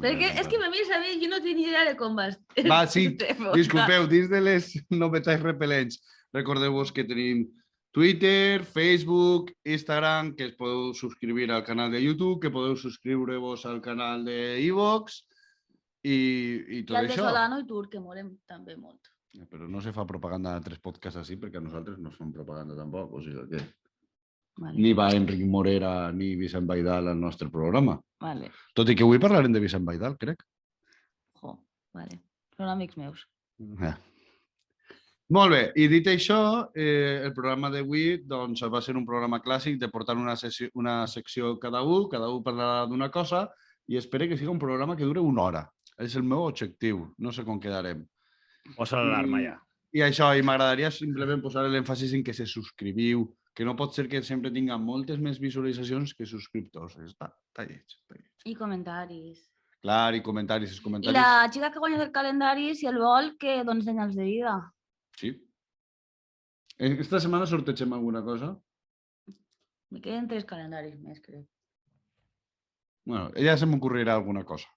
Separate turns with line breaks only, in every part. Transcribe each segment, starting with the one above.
Perquè és que me mires a mi i jo no tinc ni idea de com va.
Va, sí, disculpeu, dins de les novetats repel·lents, recordeu-vos que tenim Twitter, Facebook, Instagram, que es podeu subscriure al canal de YouTube, que podeu subscriure-vos al canal de iVox i tot
I el de
això.
Solano i Tur, que molem també molt.
Però no se fa propaganda a altres podcasts així perquè a nosaltres no fem propaganda tampoc. O sigui que
Vale.
ni va Enric Morera ni Vicent Baidal al nostre programa.
Vale.
Tot i que avui parlarem de Vicent Baidal, crec.
Jo, vale. Són amics meus.
Molt bé, i dit això, el programa d'avui doncs, va ser un programa clàssic de portar una secció cada un parlarà d'una cosa i espero que sigui un programa que dure 1 hora. És el meu objectiu, no sé com quedarem.
Posa l'alarma ja.
I això, i m'agradaria simplement posar l'èmfasis en que se subscriviu, que no pot ser que sempre tinguem moltes més visualitzacions que subscriptors. Està lleig.
I comentaris.
Clar, i comentaris, els
I
comentaris.
la xica que guanya el calendari, si el vol, que doni senyals de vida.
Sí. Esta setmana sortegem alguna cosa?
Me queden 3 calendaris més, crec.
Bueno, ja se m'ocorrirà alguna cosa.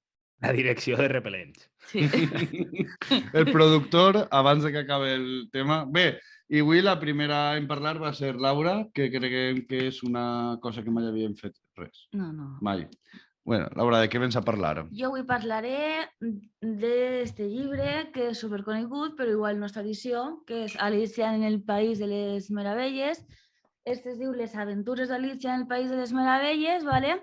La direcció de repel·lents.
Sí.
El productor, abans de que acabi el tema... Bé, i avui la primera en parlar va ser Laura, que creiem que és una cosa que mai havíem fet res.
No, no.
Mai. Bueno, Laura, de què vens a parlar?
Jo avui parlaré d'este llibre que és superconegut, però igual no és tradició, que és Alicia en el País de les Meravelles. Este es diu Les aventures d'Alicia en el País de les Meravelles, ¿vale?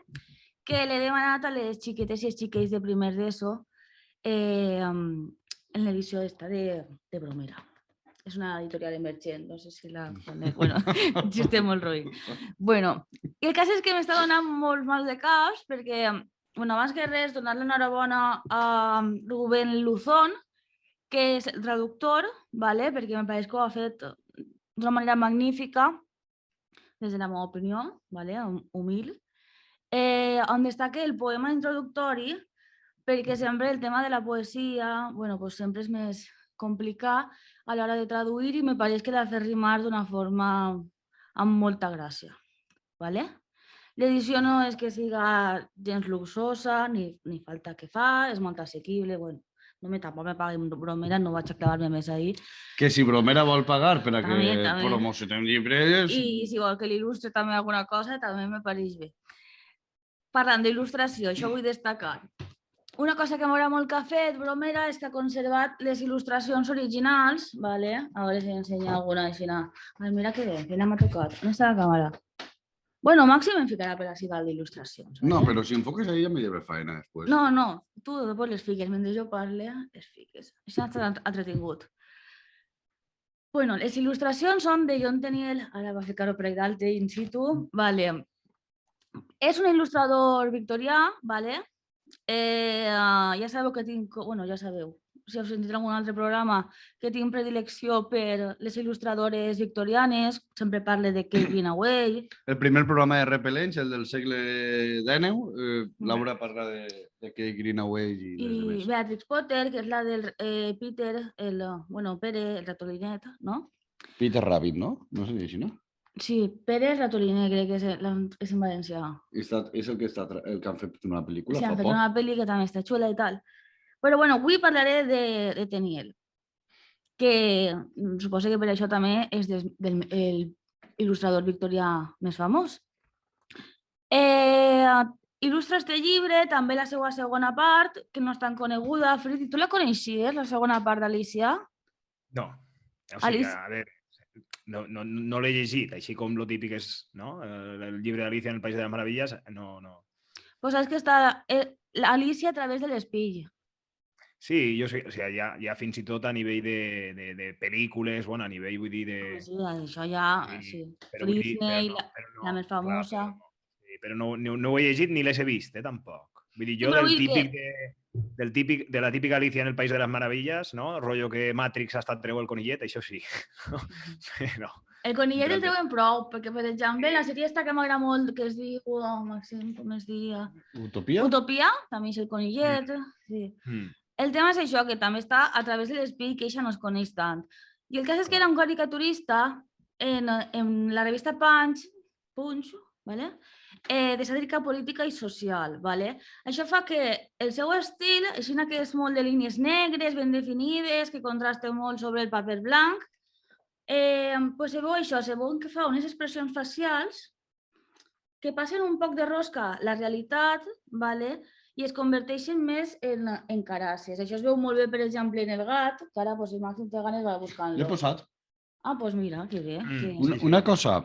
Que l'he demanat a les xiquetes i els xiquets de primer d'ESO en l'edició esta de Bromera. És una editorial emergent, no sé si la conec. Bueno, un xiste molt roïn. Bueno, i el cas és que m'està donant molts mals de caps perquè, bueno, abans que res, donar-li enhorabona a Rubén Luzón, que és el traductor, ¿vale? Perquè me pareix que ho ha fet d'una manera magnífica, des de la meva opinió, ¿vale? Humil, on destaca el poema introductori, perquè sempre el tema de la poesia, bueno, pues sempre és més complicat a l'hora de traduir i me pareix que l'ha fet rimar d'una forma amb molta gràcia. ¿Vale? L'edició no és que siga gens luxosa, ni falta que fa, és molt assequible, bueno, tampoc me paguen Bromera, no vaig a clavar-me més ahir.
Que si Bromera vol pagar per a que
També.
promocionem llibres...
I si vol que l'il·lustre també alguna cosa, també me pareix bé. Parlant d'il·lustració, això vull destacar. Una cosa que m'agrada molt que ha fet Bromera és que ha conservat les il·lustracions originals, ¿vale? A veure si ensenya alguna així. Ai, mira que bé, que m'ha tocat. On està la càmera? Bueno, Màxim em ficarà per així dalt d'il·lustracions.
No, però si enfoques ahí ja me lleve faena després.
No, tu després les fiques. Mentre jo parle, les fiques. Això està entretingut. Bueno, les il·lustracions són de John Tenniel, ara va ficar-ho per ahí dalt, in situ, vale. És un il·lustrador victorià, vale? Ja sabeu que tinc, bueno, ja sabeu, si heu sentit algun altre programa, que tinc predilecció per les il·lustradores victorianes, sempre parle de Kate Greenaway.
El primer programa de repel·lents, el del segle XIX, Laura parla de Kate Greenaway i les demés.
I Beatrix Potter, que és la del Peter, Pere, el ratolinet, no?
Peter Rabbit, no? No se diu així, no?
Sí, Pere Ratolinet, crec que és en valencià.
És el que han fet una pel·lícula
Sí,
fa
han fet
poc.
una pel·li que també està xula i tal. Però bueno, avui parlaré de Tenniel, que suposo que per això també és l'il·lustrador victorià més famós. Il·lustra este llibre, també la seva segona part, que no és tan coneguda. Fridi, tu la coneixies, la segona part d'Alicia?
No. O sigui, a veure, no l'he llegit, així com lo típic és el llibre d'Alicia en el País de les Meravilles, no.
Pues saps que està Alicia a través de l'espill.
Sí, jo sé, o sigui, ja fins i tot a nivell de pel·lícules, bueno, a nivell, vull dir, de...
Sí, això ja, sí. Disney, la més famosa.
Però no ho he llegit ni les he vist, tampoc. Vull dir, jo de la típica Alicia en el País de les Meravilles, no? Rollo que Matrix ha estat treu el conillet, això sí. Però...
El conillet el treuen prou, perquè, per exemple, la sèrie esta que m'agrada molt, que es diu, Màxim, com es diria?
Utopia?
Utopia, també és el conillet, sí. El tema és això, que també està a través de l'espill, que eixa no es coneix tant. I el cas és que era un caricaturista en la revista Punch, ¿vale? de sàtirica política i social. ¿vale? Això fa que el seu estil, així que és molt de línies negres, ben definides, que contrasta molt sobre el paper blanc, pues se veu això, se veu que fa unes expressions facials que passen un poc de rosca la realitat, ¿vale? I es converteixen més en caraces. Això es veu molt bé, per exemple, en el gat, que ara, si Màxim té ganes, va buscant-lo.
L'he posat.
Ah, doncs mira, que bé.
Una cosa,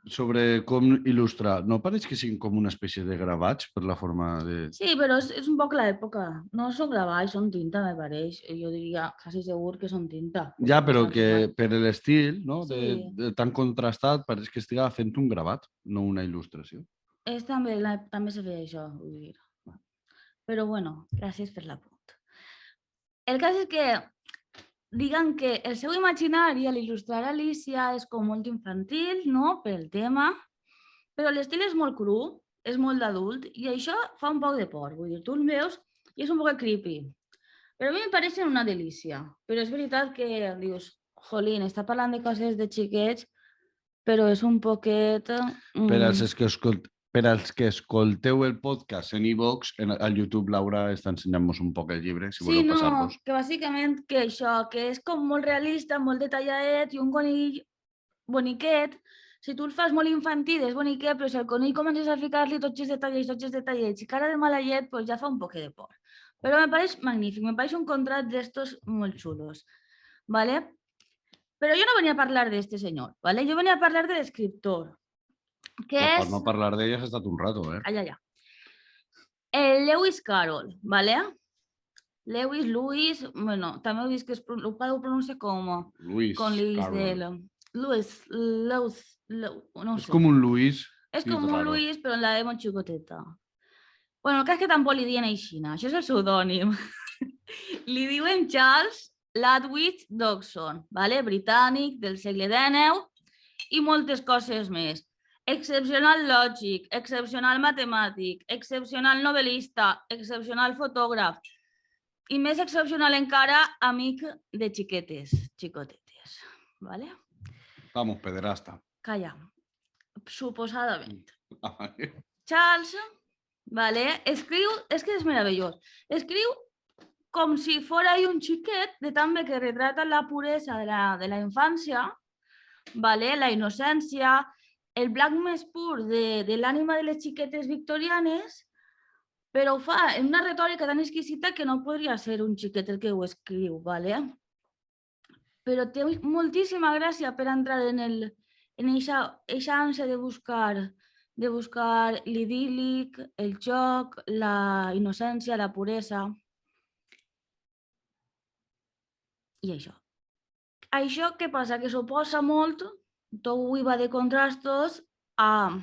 sobre com il·lustrar, no pareix que siguin com una espècie de gravats per la forma de...
Sí, però és un poc l'època. No són gravats, són tinta, me pareix. Jo diria quasi segur que són tinta.
Ja, però que per l'estil, no?
Sí.
De tan contrastat, pareix que estiga fent un gravat, no una il·lustració.
També se feia això, vull dir. Però bueno, gràcies per l'apunt. El cas és que diguen que el seu imaginari a l'il·lustrar Alicia és com molt infantil, no?, pel tema, però l'estil és molt cru, és molt d'adult, i això fa un poc de por. Vull dir, tu el veus i és un poc creepy. Però a mi em pareixen una delícia. Però és veritat que dius, jolín, està parlant de coses de xiquets, però és un poquet...
Per als que escolteu el podcast en iVox, al YouTube Laura està ensenyant-nos un poc el llibre, si voleu passar-vos.
Sí, no, que bàsicament que això, que és com molt realista, molt detalladet, i un conill boniquet, si tu el fas molt infantil, és boniquet, però si al conill comences a ficar-li tots els detallets, i cara de mala llet, pues ja fa un poc de por. Però me pareix magnífic, me pareix un contrast d'estos molt xulos, ¿vale? Però jo no venia a parlar d'este senyor, ¿vale? Jo venia a parlar de l'escriptor, que és...
Per no parlar d'ella has estat un rato, eh?
Calla ja. El Lewis Carroll, ¿vale? Lewis, bueno, també heu vist que ho pronuncia com...
Lewis Carroll.
Lewis, no sé.
És com un Luis.
És com un Luis, però en la E molt xicoteta. Bueno, el cas és que tampoc li diuen aixina. Això és el pseudònim. Li diuen Charles Ludwig Dodgson, ¿vale? Britànic del segle XIX i moltes coses més. Excepcional lògic, excepcional matemàtic, excepcional novel·lista, excepcional fotògraf i més excepcional encara, amic de xicotetes. ¿Vale?
Vamos, pederasta.
Calla. Suposadament. Charles, ¿vale? Escriu, és que és meravellós, escriu com si fora un xiquet de tan bé que retrata la puresa de la infància, ¿vale? La innocència, el blanc més pur de l'ànima de les xiquetes victorianes, però ho fa en una retòrica tan exquisita que no podria ser un xiquet el que ho escriu, ¿vale? Però té moltíssima gràcia per entrar en eixa ànsia de buscar l'idíl·lic, el joc, la innocència, la puresa. I això. Això què passa? Que s'oposa molt, tot va de contrastos, a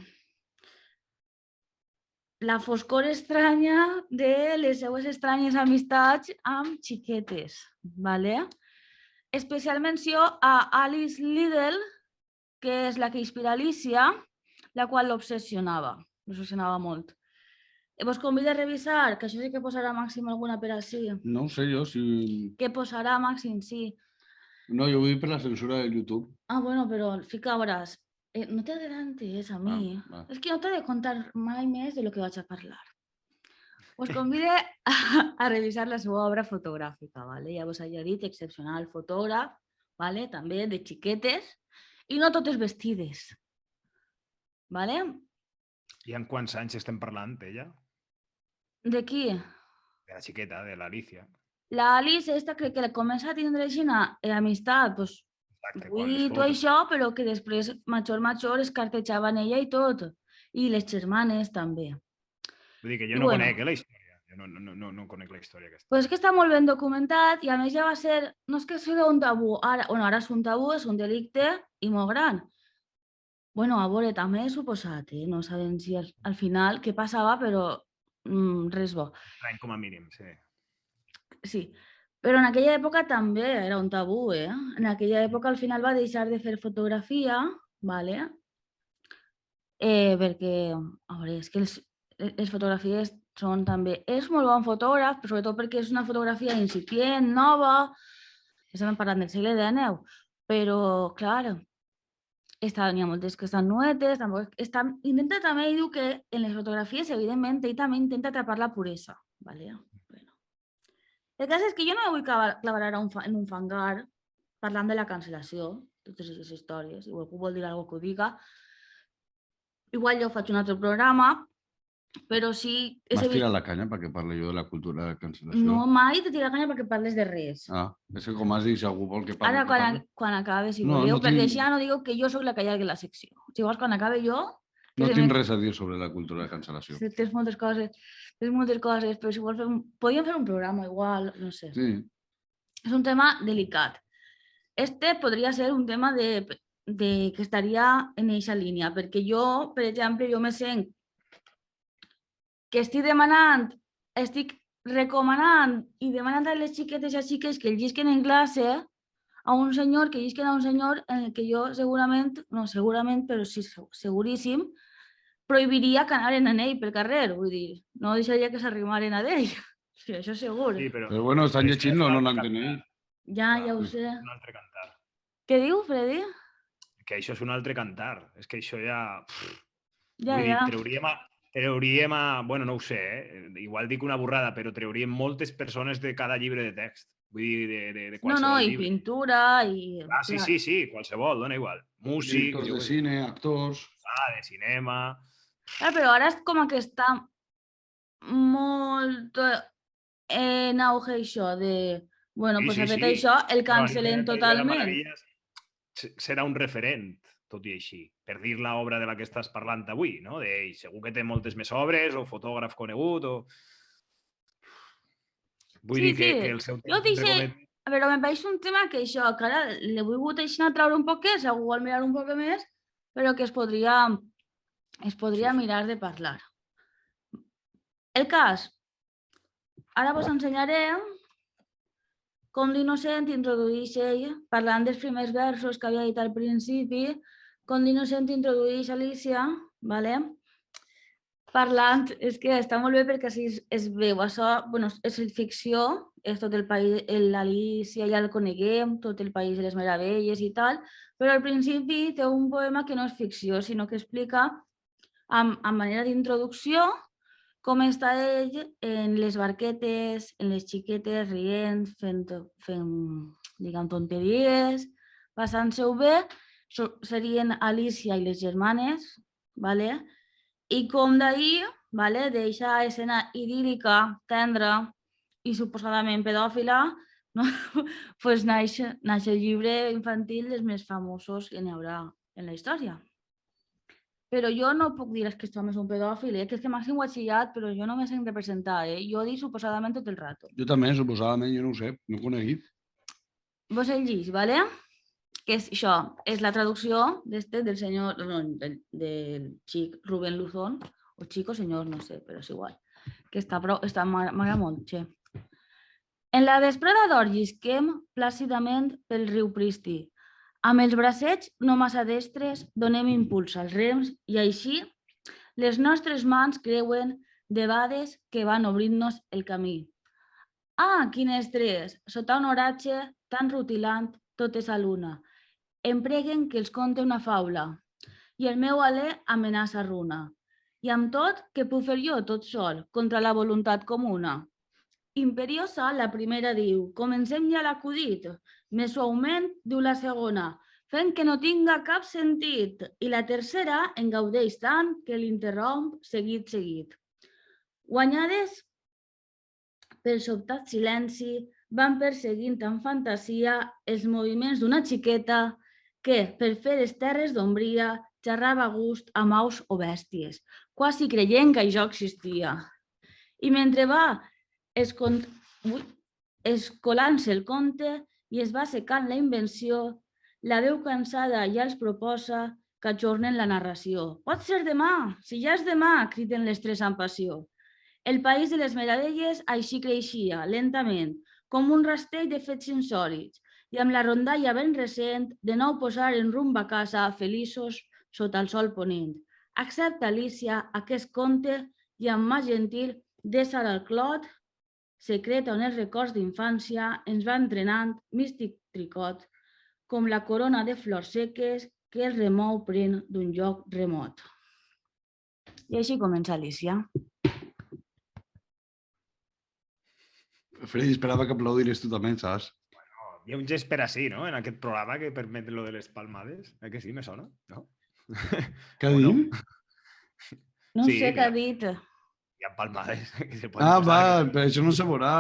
la foscor estranya de les seues estranyes amistats amb xiquetes, ¿vale? Especial menció a Alice Liddell, que és la que inspira Alicia, la qual l'obsessionava molt. Vos convido a revisar, que això sí que posarà Màxim alguna per així.
No ho sé jo, si...
Que posarà Màxim, sí.
No, jo ho dic per la censura de YouTube.
Ah, bueno, però fica hores. No t'adelantes a mi. És que no t'he de contar mai més de lo que vaig a parlar. Us convido a revisar la seva obra fotogràfica, ¿vale? Ja vos he dit, excepcional fotògraf, ¿vale? També de xiquetes, i no totes vestides, ¿vale?
I en quants anys estem parlant, ella?
De qui?
De la xiqueta, de l'Alicia.
La Alice esta que comença a tindre aixina amistat, doncs, i tot això, però que després, major, es cartejaven ella i tot. I les germanes també.
Vull dir que jo no conec la història. Jo no conec la història aquesta.
Pues és que està molt ben documentat i a més ja va ser... No és que sigui un tabú. Ara és un tabú, és un delicte i molt gran. Bueno, a veure, també he suposat, no sabem si al final què passava, però res bo.
Com a mínim, sí.
Sí, però en aquella època també era un tabú, En aquella època al final va deixar de fer fotografia, ¿vale? Perquè, a veure, és que les fotografies són també... És molt bon fotògraf, però sobretot perquè és una fotografia incipient, nova, estem parlant del segle XIX, però, clar, n'hi ha moltes que estan nuetes, intenta també, ell diu que en les fotografies, evidentment, ell també intenta atrapar la puresa. Vale? Bueno. El cas és que jo no me vull clavar ara en un fangar parlant de la cancel·lació, totes aquestes històries, igual algú vol dir alguna cosa que ho diga. Igual jo faig un altre programa, però sí...
M'has tirat la canya perquè parli jo de la cultura de cancel·lació?
No, mai t'he tirat la canya perquè parles de res.
Ah, és que com has dit, si algú vol que parli...
Ara, quan acabe, si
No,
voleu,
no
perquè
tinc-
així ja no digo que jo sóc la que allargui la secció. Si vols, quan acabe jo...
No tinc res a dir sobre la cultura de cancel·lació.
Tens moltes coses, però si vols podríem fer un programa igual, no sé.
Sí,
És un tema delicat. Este podria ser un tema que estaria en aquesta línia, perquè jo, per exemple, jo me sent que estic recomanant i demanant a les xiquetes i als xiques que llisquen en classe a un senyor en el que jo segurament, però sí, seguríssim, prohibiria que anaren en ell pel carrer, vull dir, no deixaria que s'arrimaren a ell, sí, això segur.
Sí,
però bueno, estan llegint, no l'enteneu.
Ja ho sé.
Un altre cantar.
Què diu, Freddy?
Que això és un altre cantar. És que això ja...
Ja,
Vull dir,
ja.
treuríem a... Bueno, no ho sé, Igual dic una borrada, però treuríem moltes persones de cada llibre de text. Vull dir, de qualsevol
i
llibre.
pintura, i...
Ah, sí, qualsevol, dona igual. Músic...
Directors de cine, actors...
de cinema...
Però ara és com que està molt en auge això de... Bueno, doncs ha fet això, el cancel·lem totalment.
Serà un referent, tot i així, per dir l'obra de la que estàs parlant avui, no? Segur que té moltes més obres, o fotògraf conegut, o... Vull dir que el seu temps...
Però me pareix un tema que això, que ara l'he volgut així treure un poquet, si algú vol mirar un poc més, però que es podria mirar de parlar. El cas, ara vos ensenyaré com l'Innocent introdueix ell, parlant dels primers versos que havia dit al principi, com l'Innocent introdueix Alicia, parlant, és que està molt bé perquè així es veu, això és ficció, és tot el país, l'Alicia ja el coneguem, tot el país de les meravelles i tal, però al principi té un poema que no és ficció, sinó que explica, a manera d'introducció, com està ell en les barquetes, en les xiquetes, rient, fent diguem, tonteries, passant-se-ho bé, serien Alicia i les germanes, i com d'ahir, d'eixa escena idíl·lica, tendra i suposadament pedòfila, naix el llibre infantil dels més famosos que n'hi haurà en la història. Però jo no puc dir que aquest home és un pedòfil, que és que m'ha sigut batxillat, però jo no me sent representar. Jo dic suposadament tot el rato.
Jo també, suposadament, jo no ho sé, no ho coneguit.
Vos el llig, ¿vale? Que és això, és la traducció del senyor, del xic Rubén Luzón, o xic o senyor, no sé, però és igual, que m'agrada molt, che. En la vesprada d'or llisquem plàcidament pel riu Pristi. Amb els bracets no massa destres donem impuls als rems i així les nostres mans creuen debades que van obrint-nos el camí. Ah, quines tres! Sota un oratge tan rutilant tot és a l'una. Em preguen que els conte una faula i el meu alè amenaça runa. I amb tot, què puc fer jo tot sol contra la voluntat comuna? Imperiosa, la primera diu, comencem ja l'acudit. Més suaument, diu la segona, fent que no tinga cap sentit. I la tercera en gaudeix tant que l'interromp seguit. Guanyades pel sobtat silenci, van perseguint amb fantasia els moviments d'una xiqueta que, per fer les terres d'ombria, xerrava a gust amb aus o bèsties, quasi creient que això existia. I mentre va escolant-se el conte i es va secant la invenció, la veu cansada ja els proposa que ajornen la narració. Pot ser demà, si ja és demà, criden les tres amb passió. El país de les meravelles així creixia, lentament, com un rastell de fets insòlits, i amb la rondalla ben recent, de nou posar en rumb a casa, feliços sota el sol ponent. Accepta, Alicia, aquest conte i amb mà gentil desa al clot secret on els records d'infància ens va entrenant místic tricot, com la corona de flors seques que el remou pren d'un lloc remot. I així comença Alicia.
Freddy, esperava que aplaudiries tu també, saps?
Hi ha un gest per així, no? En aquest programa que permet lo de les palmades. Que sí, me sona? No?
Què
O no?
diu?
No
Sí,
sé què
mira.
ha dit.
Hi ha palmades que se poden
Ah,
posar,
va,
que
però això no se veurà.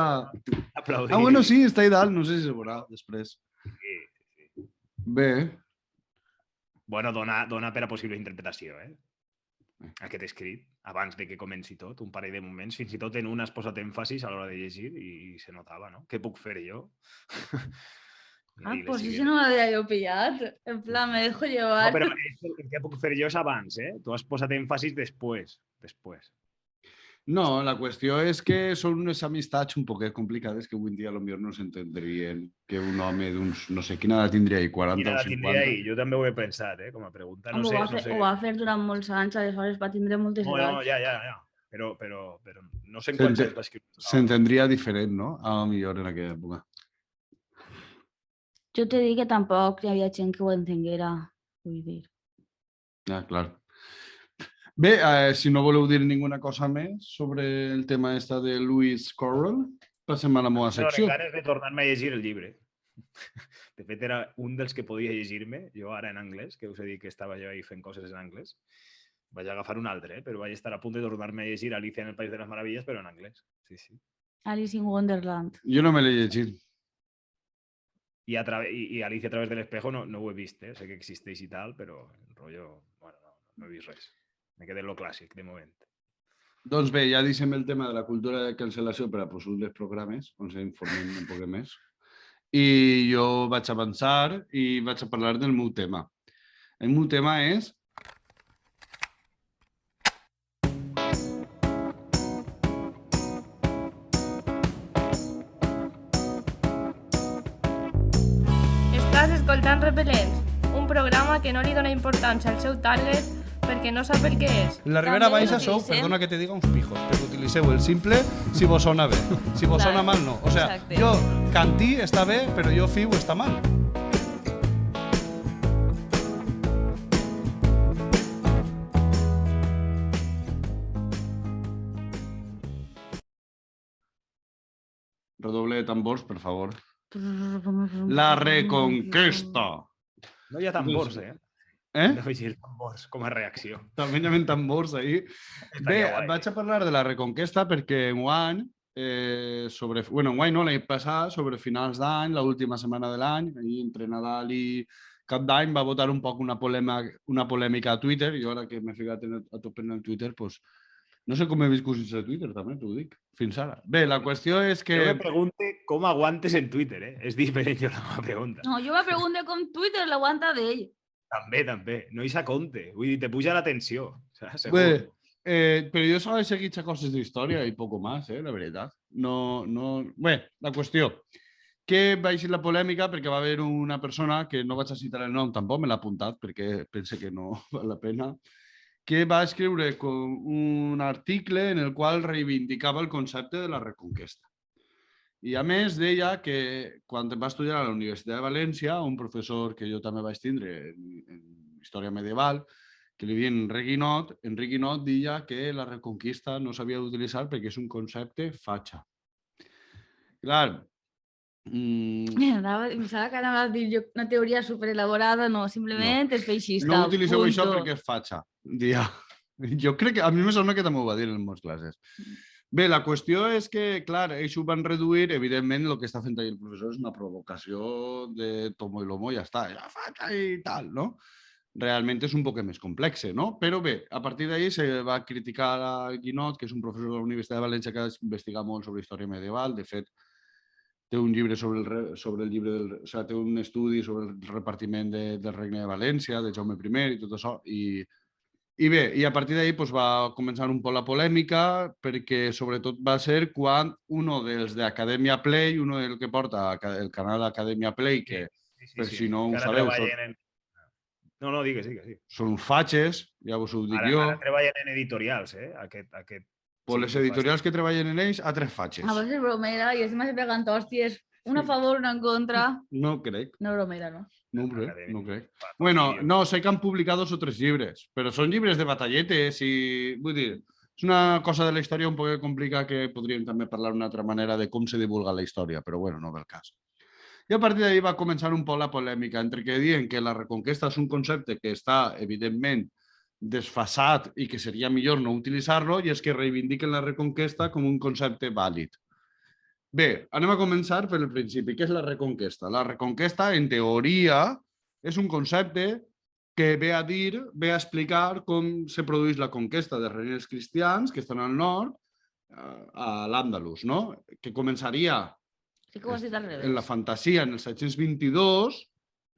aplaudir.
Ah, bueno, sí, està a dalt, no sé si se veurà després.
Sí.
Bé,
Bueno, dona per a possible interpretació, aquest escrit, abans de que comenci tot, un parell de moments, fins i tot en un has posat èmfasis a l'hora de llegir i se notava, no? Què puc fer jo?
Ah,
I les
pues
sigues.
això no l'havia jo pillat. En plan, me dejo
No,
llevar.
però el què puc fer jo és abans, Tu has posat èmfasis després.
no, la qüestió és que són unes amistats un poquet complicades que avui en dia potser no s'entendrien que un home d'uns, no sé, quina edat tindria ell, 40
Quina
o
edat tindria
50?
ell? Jo també ho he pensat, com a pregunta. No
Home,
sé,
ho va fer durant molts anys, aleshores va tindre moltes
No,
edats.
ja. Però no sé en quants anys va escriure.
S'entendria diferent, no? A lo millor en aquella època.
Jo t'he dit que tampoc hi havia gent que ho entenguera, vull dir.
Ah, clar. Bé, si no voleu dir ninguna cosa més sobre el tema esta de Lewis Carroll, passem a la meva secció.
Encara és de tornar-me a llegir el llibre. De fet, era un dels que podia llegir-me, jo ara en anglès, que us he dit que estava jo ahí fent coses en anglès. Vaig agafar un altre, però vaig estar a punt de tornar-me a llegir Alicia en el País de les Maravilles, però en anglès. Sí.
Alice in Wonderland.
Jo no me l'he llegit.
I Alicia a través de l'espejo no ho he vist, sé que existeix i tal, però el rotllo, bueno, no he vist res. Me quedé en lo clàssic, de moment.
Doncs bé, ja deixem el tema de la cultura de cancel·lació per a possibles programes, on s'informem un poc més. I jo vaig avançar i vaig a parlar del meu tema. El meu tema és...
Estàs escoltant Repel·lents, un programa que no li dona importància al seu target perquè no sap el que és.
En la Ribera
També
Baixa sou,
l'utilitzem.
perdona que te diga, uns pijos, però utilitzeu el simple si vos sona bé. Si vos
Clar,
sona mal, no. O sea,
exacte.
jo, Cantí està bé, però jo Fiu està mal.
Redoble de tambors, per favor. La Reconquesta.
No hi ha tambors,
Eh?
No llegir tambors com a reacció.
També hi ha tambors ahí. Bé,
guai.
vaig a parlar de la Reconquesta perquè enguany, enguany no, l'any passat, sobre finals d'any, l'última setmana de l'any, ahir entre Nadal i Cap d'Any, va votar un poc una polèmica a Twitter. Jo ara que m'he ficat a tope en el Twitter, doncs, no sé com he viscut sense Twitter, també, t'ho dic, fins ara. Bé, la qüestió és que...
Jo me pregunte com aguantes en Twitter, És diferent jo la meva pregunta.
No, jo me pregunto com Twitter l'aguanta d'ell.
També. No hi sa compte. Vull dir, te puja la tensió. Segur.
Bé, però jo sols he seguit coses d'història i poc més, la veritat. No... Bé, la qüestió. Que va eixir la polèmica perquè va haver una persona, que no vaig a citar el nom tampoc, me l'ha apuntat perquè pense que no val la pena, que va escriure un article en el qual reivindicava el concepte de la Reconquesta. I a més deia que quan va estudiar a la Universitat de València, un professor que jo també vaig tindre en història medieval, que li deien Enric Guinot deia que la Reconquista no s'havia d'utilitzar perquè és un concepte fatxa. Clar,
Pensava que anava a dir jo una teoria superelaborada, no, simplement és feixista.
no utilitzeu
punto.
això perquè és fatxa. Dia. Jo crec que a mi me sona que també ho va dir en moltes classes. Bé, la qüestió és que, clar, ells ho van reduir, evidentment el que està fent ahí el professor és una provocació de tomo i lomo i ja està, ja fatxa i tal, no? Realment és un poc més complex, no? Però bé, a partir d'ahir se va criticar a Guinot, que és un professor de la Universitat de València que ha investigat molt sobre història medieval. De fet, té un llibre té un estudi sobre el repartiment del Regne de València, de Jaume I i tot això. I bé, i a partir d'ahir va començar un poc la polèmica, perquè sobretot va ser quan uno dels d'Academia Play, uno del que porta el canal d'Academia Play, que per si no ho sabeu,
No, digues.
són uns fatxes, ja vos ho dic jo.
Ara treballen en editorials, aquest.
Pues les editorials que treballen en ells, altres fatxes.
A veces bromera i es más pegant hòsties Una a favor, una en contra.
No crec.
No bromera, no?
No crec,
Acadèmic.
no crec.
Fa
Bueno,
vídeo.
no, sé que han publicat 2 o 3 llibres, però són llibres de batalletes i... Vull dir, és una cosa de la història un poc complicada que podríem també parlar d'una altra manera de com se divulga la història, però bueno, no ve el cas. I a partir d'ahí va començar un poc la polèmica entre que diuen que la reconquesta és un concepte que està, evidentment, desfasat i que seria millor no utilitzar-lo i és que reivindiquen la reconquesta com un concepte vàlid. Bé, anem a començar pel principi. Què és la reconquesta? La reconquesta, en teoria, és un concepte que ve a dir, ve a explicar com se produeix la conquesta dels regnes cristians que estan al nord, a l'Àndalus, no? Que començaria
Sí que ho has dit al revés.
en la fantasia en el 722,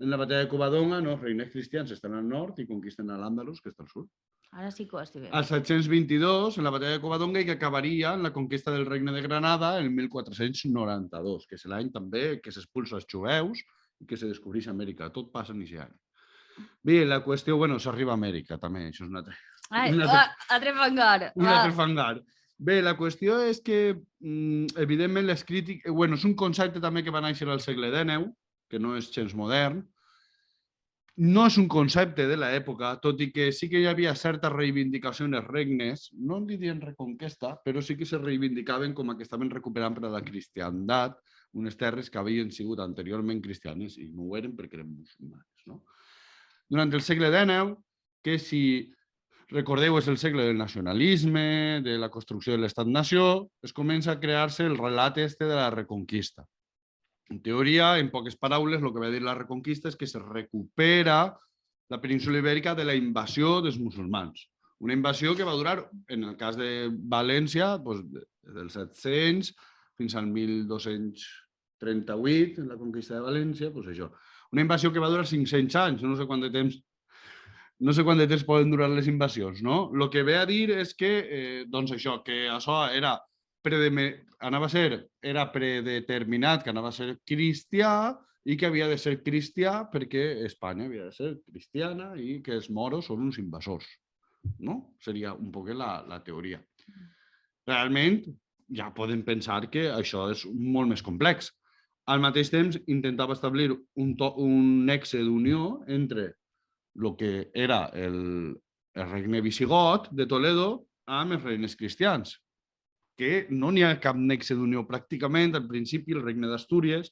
en la batalla de Covadonga, no? Els regnes cristians estan al nord i conquisten a l'Àndalus, que està al sud.
Ara sí que ho has dit bé.
Al 722, en la batalla de Covadonga, i que acabaria en la conquesta del regne de Granada en 1492, que és l'any també que s'expulsa els jueus i que se descobreix Amèrica. Tot passa en aquest any. Bé, la qüestió, bueno, s'arriba a Amèrica també, això és un altre,
Ai,
un altre,
a trefangar.
un altre fangar. Bé, la qüestió és que, evidentment, les crítiques... Bueno, és un concepte també que va néixer al segle XIX, que no és gens modern. No és un concepte de l'època, tot i que sí que hi havia certa reivindicació en els regnes, no en dirien reconquesta, però sí que se reivindicaven com a que estaven recuperant per a la cristiandat unes terres que havien sigut anteriorment cristianes i no ho eren perquè eren musulmanes. No? Durant el segle XIX, que si recordeu és el segle del nacionalisme, de la construcció de l'estat-nació, es comença a crear-se el relat este de la reconquista. En teoria, en poques paraules, el que va dir la reconquista és que se recupera la península ibèrica de la invasió dels musulmans. Una invasió que va durar, en el cas de València, doncs, del 700 fins al 1238, en la conquista de València, doncs això. Una invasió que va durar 500 anys, no sé quant de temps poden durar les invasions, no? El que ve a dir és que, doncs això, que això era predeterminat que anava a ser cristià i que havia de ser cristià perquè Espanya havia de ser cristiana i que els moros són uns invasors. No? Seria un poc la teoria. Realment, ja podem pensar que això és molt més complex. Al mateix temps, intentava establir un nexe d'unió entre el que era el regne visigot de Toledo amb els regnes cristians, que no n'hi ha cap nexe d'unió pràcticament. Al principi, el regne d'Astúries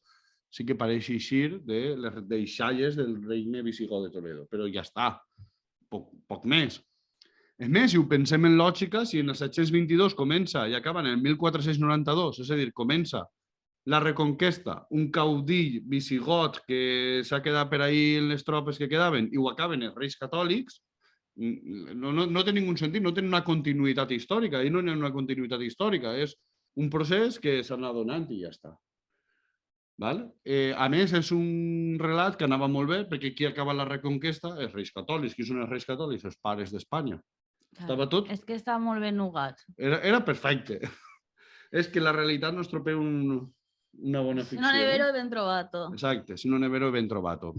sí que pareix eixir de les deixalles del regne visigot de Toledo, però ja està, poc més. És més, si ho pensem en lògica, si en el 722 comença i acaba en el 1492, és a dir, comença la reconquesta, un caudill visigot que s'ha quedat per ahí en les tropes que quedaven i ho acaben els reis catòlics, no té ningú sentit, no té una continuïtat històrica, i no hi ha una continuïtat històrica, és un procés que s'ha anat donant i ja està. A més, és un relat que anava molt bé, perquè qui acaba la reconquesta? Els reis catòlics. Qui són els reis catòlics? Els pares d'Espanya. Estava tot...
És que està molt ben nugat.
Era perfecte. És que la realitat no estropea una bona ficció.
Si no nevero, ben trovato.
Exacte, si no nevero, ben trovato.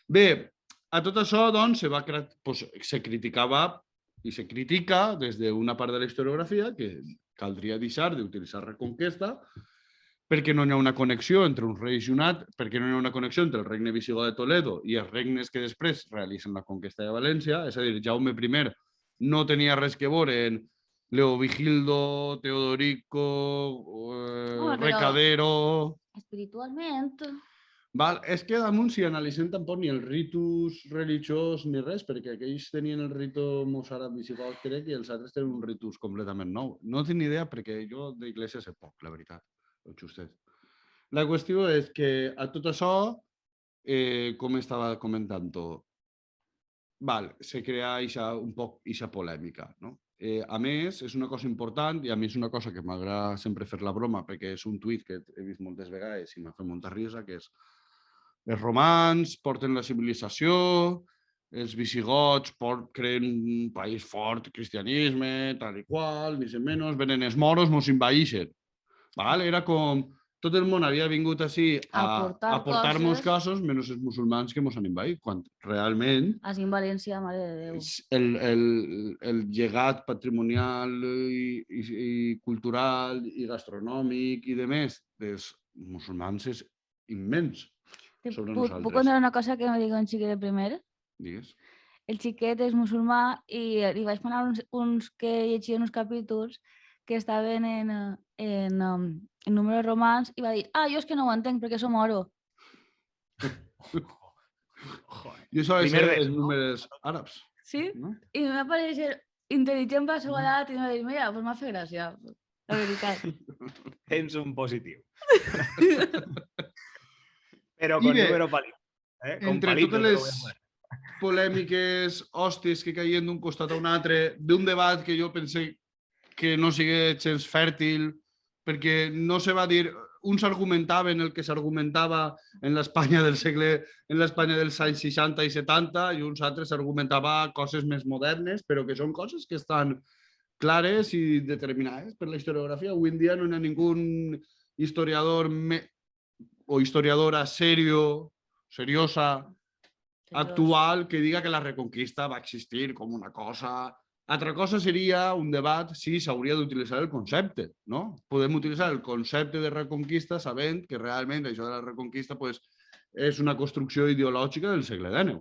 Bé, a tot això, doncs, se criticava i se critica des d'una part de la historiografia que caldria deixar d'utilitzar reconquesta perquè no hi ha una connexió entre uns reis i un altre, perquè no hi ha una connexió entre el regne visigot de Toledo i els regnes que després realitzen la conquesta de València, és a dir, Jaume I no tenia res que veure en Leovigildo, Teodorico, Recadero...
Espiritualment...
És que damunt, si analitzem tampoc ni el ritus religiós ni res, perquè aquells tenien el ritu mossàrab visigot, crec, i els altres tenen un ritus completament nou. No tinc ni idea perquè jo d'Iglésia sé poc, la veritat. Justet. La qüestió és que a tot això, com estava comentant, se crea un poc aquesta polèmica. No? A més, és una cosa important i a mi és una cosa que m'agrada sempre fer la broma perquè és un tuit que he vist moltes vegades i m'ha fet molta risa, que és els romans porten la civilització, els visigots creen un país fort, cristianisme, tal i qual, més o menys, venen els moros, mos envaeixen. Era com tot el món havia vingut així a
Aportar
aportar-nos
coses.
coses, menys els musulmans que ens han invaït, quan realment
Així en València, mare de Déu.
el llegat patrimonial i cultural i gastronòmic i de més dels musulmans és immens sobre
Puc
nosaltres.
contar una cosa que no dic un xiquet de primer?
Digues.
El xiquet és musulmà i li vaig manar uns que llegien uns capítols que estaven en números romans i va dir, jo és que no ho entenc perquè som oro.
Jo això és
Primer de-
els números àrabs.
Sí?
No?
I em va parèixer intel·ligent per la seva edat i em va dir, mira, pues m'ha fet gràcia, la veritat.
Tens un positiu. Però
I
con
bé,
número palito. Con
Entre
palito
totes
te lo
les
voy a poner.
polèmiques hòsties que caien d'un costat a un altre, d'un debat que jo pensé que no sigui gens fèrtil, perquè no se va dir... Uns argumentaven el que s'argumentava en l'Espanya del segle, en l'Espanya dels anys 60 i 70, i uns altres argumentava coses més modernes, però que són coses que estan clares i determinades per la historiografia. Avui en dia no hi ha ningú historiador o historiadora seriosa, actual, que diga que la reconquista va existir com una cosa. Altra cosa seria un debat si s'hauria d'utilitzar el concepte, no? Podem utilitzar el concepte de reconquista sabent que realment això de la reconquista pues, és una construcció ideològica del segle XIX.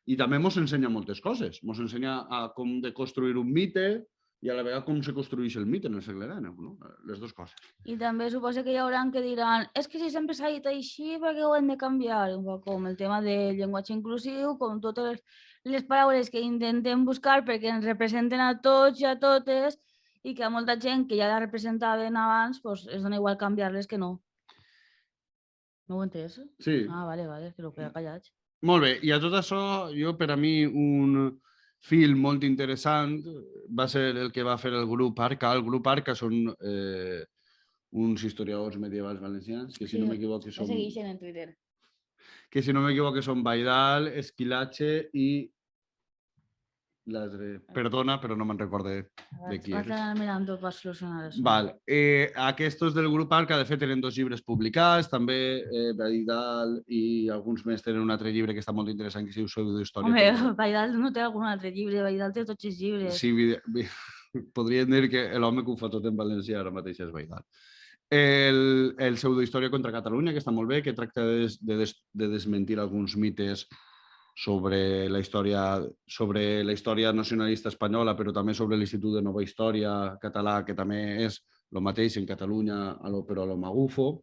I també ens ensenya moltes coses. Ens ensenya a com de construir un mite i a la vegada com se construeix el mite en el segle XIX, no? Les dues coses.
I també suposo que hi haurà que diran és que si sempre s'ha dit així, per què ho hem de canviar? Un poc com el tema del llenguatge inclusiu, com totes les paraules que intentem buscar perquè ens representen a tots i a totes i que a molta gent que ja la representaven abans pues, es dona igual canviar-les que no. No ho he entès?
Sí.
Vale, que lo queda callats.
Molt bé, i a tot això, jo per a mi un film molt interessant va ser el que va fer el grup Arca. El grup Arca són uns historiadors medievals valencians, que si no m'equivoco són...
segueixen en Twitter.
Que si no m'equivoco són Baidal, Esquilache i l'altre... Perdona, però no me'n recordo de qui
Vaig
és.
anar mirant tot per solucionar això.
Val. Aquests del grup Arca, de fet, tenen 2 llibres publicats, també Baidal i alguns més tenen un altre llibre que està molt interessant, que es diu Pseudohistòria.
Home, Baidal no té algun altre llibre, Baidal té tots els llibres.
Sí, podríem dir que l'home que ho fa tot en valencià ara mateix és Baidal. El Pseudohistòria contra Catalunya, que està molt bé, que tracta de desmentir alguns mites sobre la història nacionalista espanyola, però també sobre l'Institut de Nova Història català, que també és el mateix en Catalunya, però a lo magufo.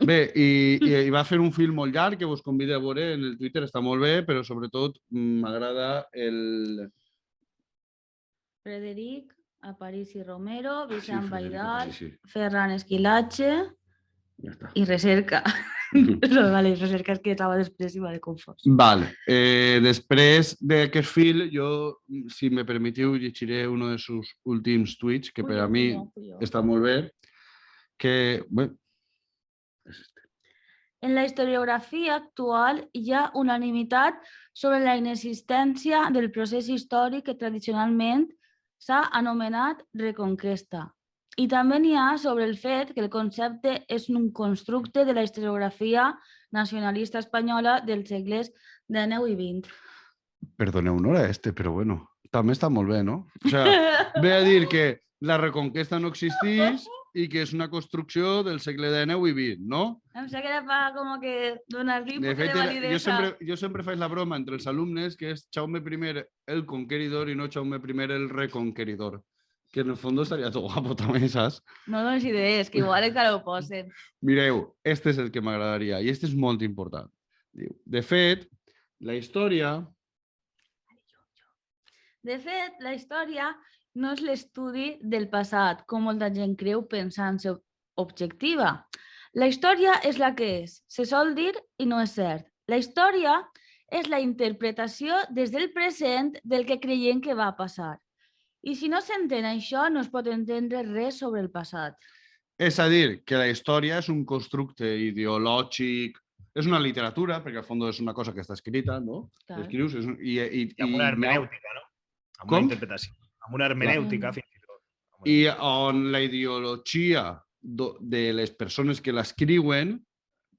Bé, i va fer un film molt llarg que vos convido a veure en el Twitter, està molt bé, però sobretot m'agrada el...
Frederic Aparici Romero, Vicent
Frederic
Baidal,
Aparici.
Ferran Esquilache
Ja està.
i Recerca. Vale, Recerca és que estava després i m'ha confós.
Vale. Després d'aquest fil, jo, si me permetiu, llegiré un dels seus últims tuits, que per a mi està molt bé, que... Bé, és este.
En la historiografia actual hi ha unanimitat sobre la inexistència del procés històric que tradicionalment s'ha anomenat reconquesta. I també n'hi ha sobre el fet que el concepte és un constructe de la historiografia nacionalista espanyola dels segles XIX i XX.
Perdoneu, no era este, però bueno, també està molt bé, no? O sea, ve a dir que la reconquesta no existeix i que és una construcció del segle XIX i XX, no?
Em sembla que era para como que donar-li un
De
poc
fet,
de validesa.
jo sempre faig la broma entre els alumnes que és Jaume I el conqueridor i no Jaume I el reconqueridor. Que en el fons estaria tot guapo també, saps?
No dones idees, que igual encara ho posen.
Mireu, este és el que m'agradaria i este és molt important. Diu, de fet, la història...
De fet, la història no és l'estudi del passat, com molta gent creu pensant-se objectiva. La història és la que és, se sol dir i no és cert. La història és la interpretació des del present del que creiem que va passar. I si no s'entén això, no es pot entendre res sobre el passat.
És a dir, que la història és un constructe ideològic, és una literatura, perquè al fons és una cosa que està escrita, no?
Clar.
Escrius,
I amb una hermenèutica, no? Amb
Com?
una interpretació. Amb una hermenèutica, fins i tot.
I on la ideologia de les persones que l'escriuen,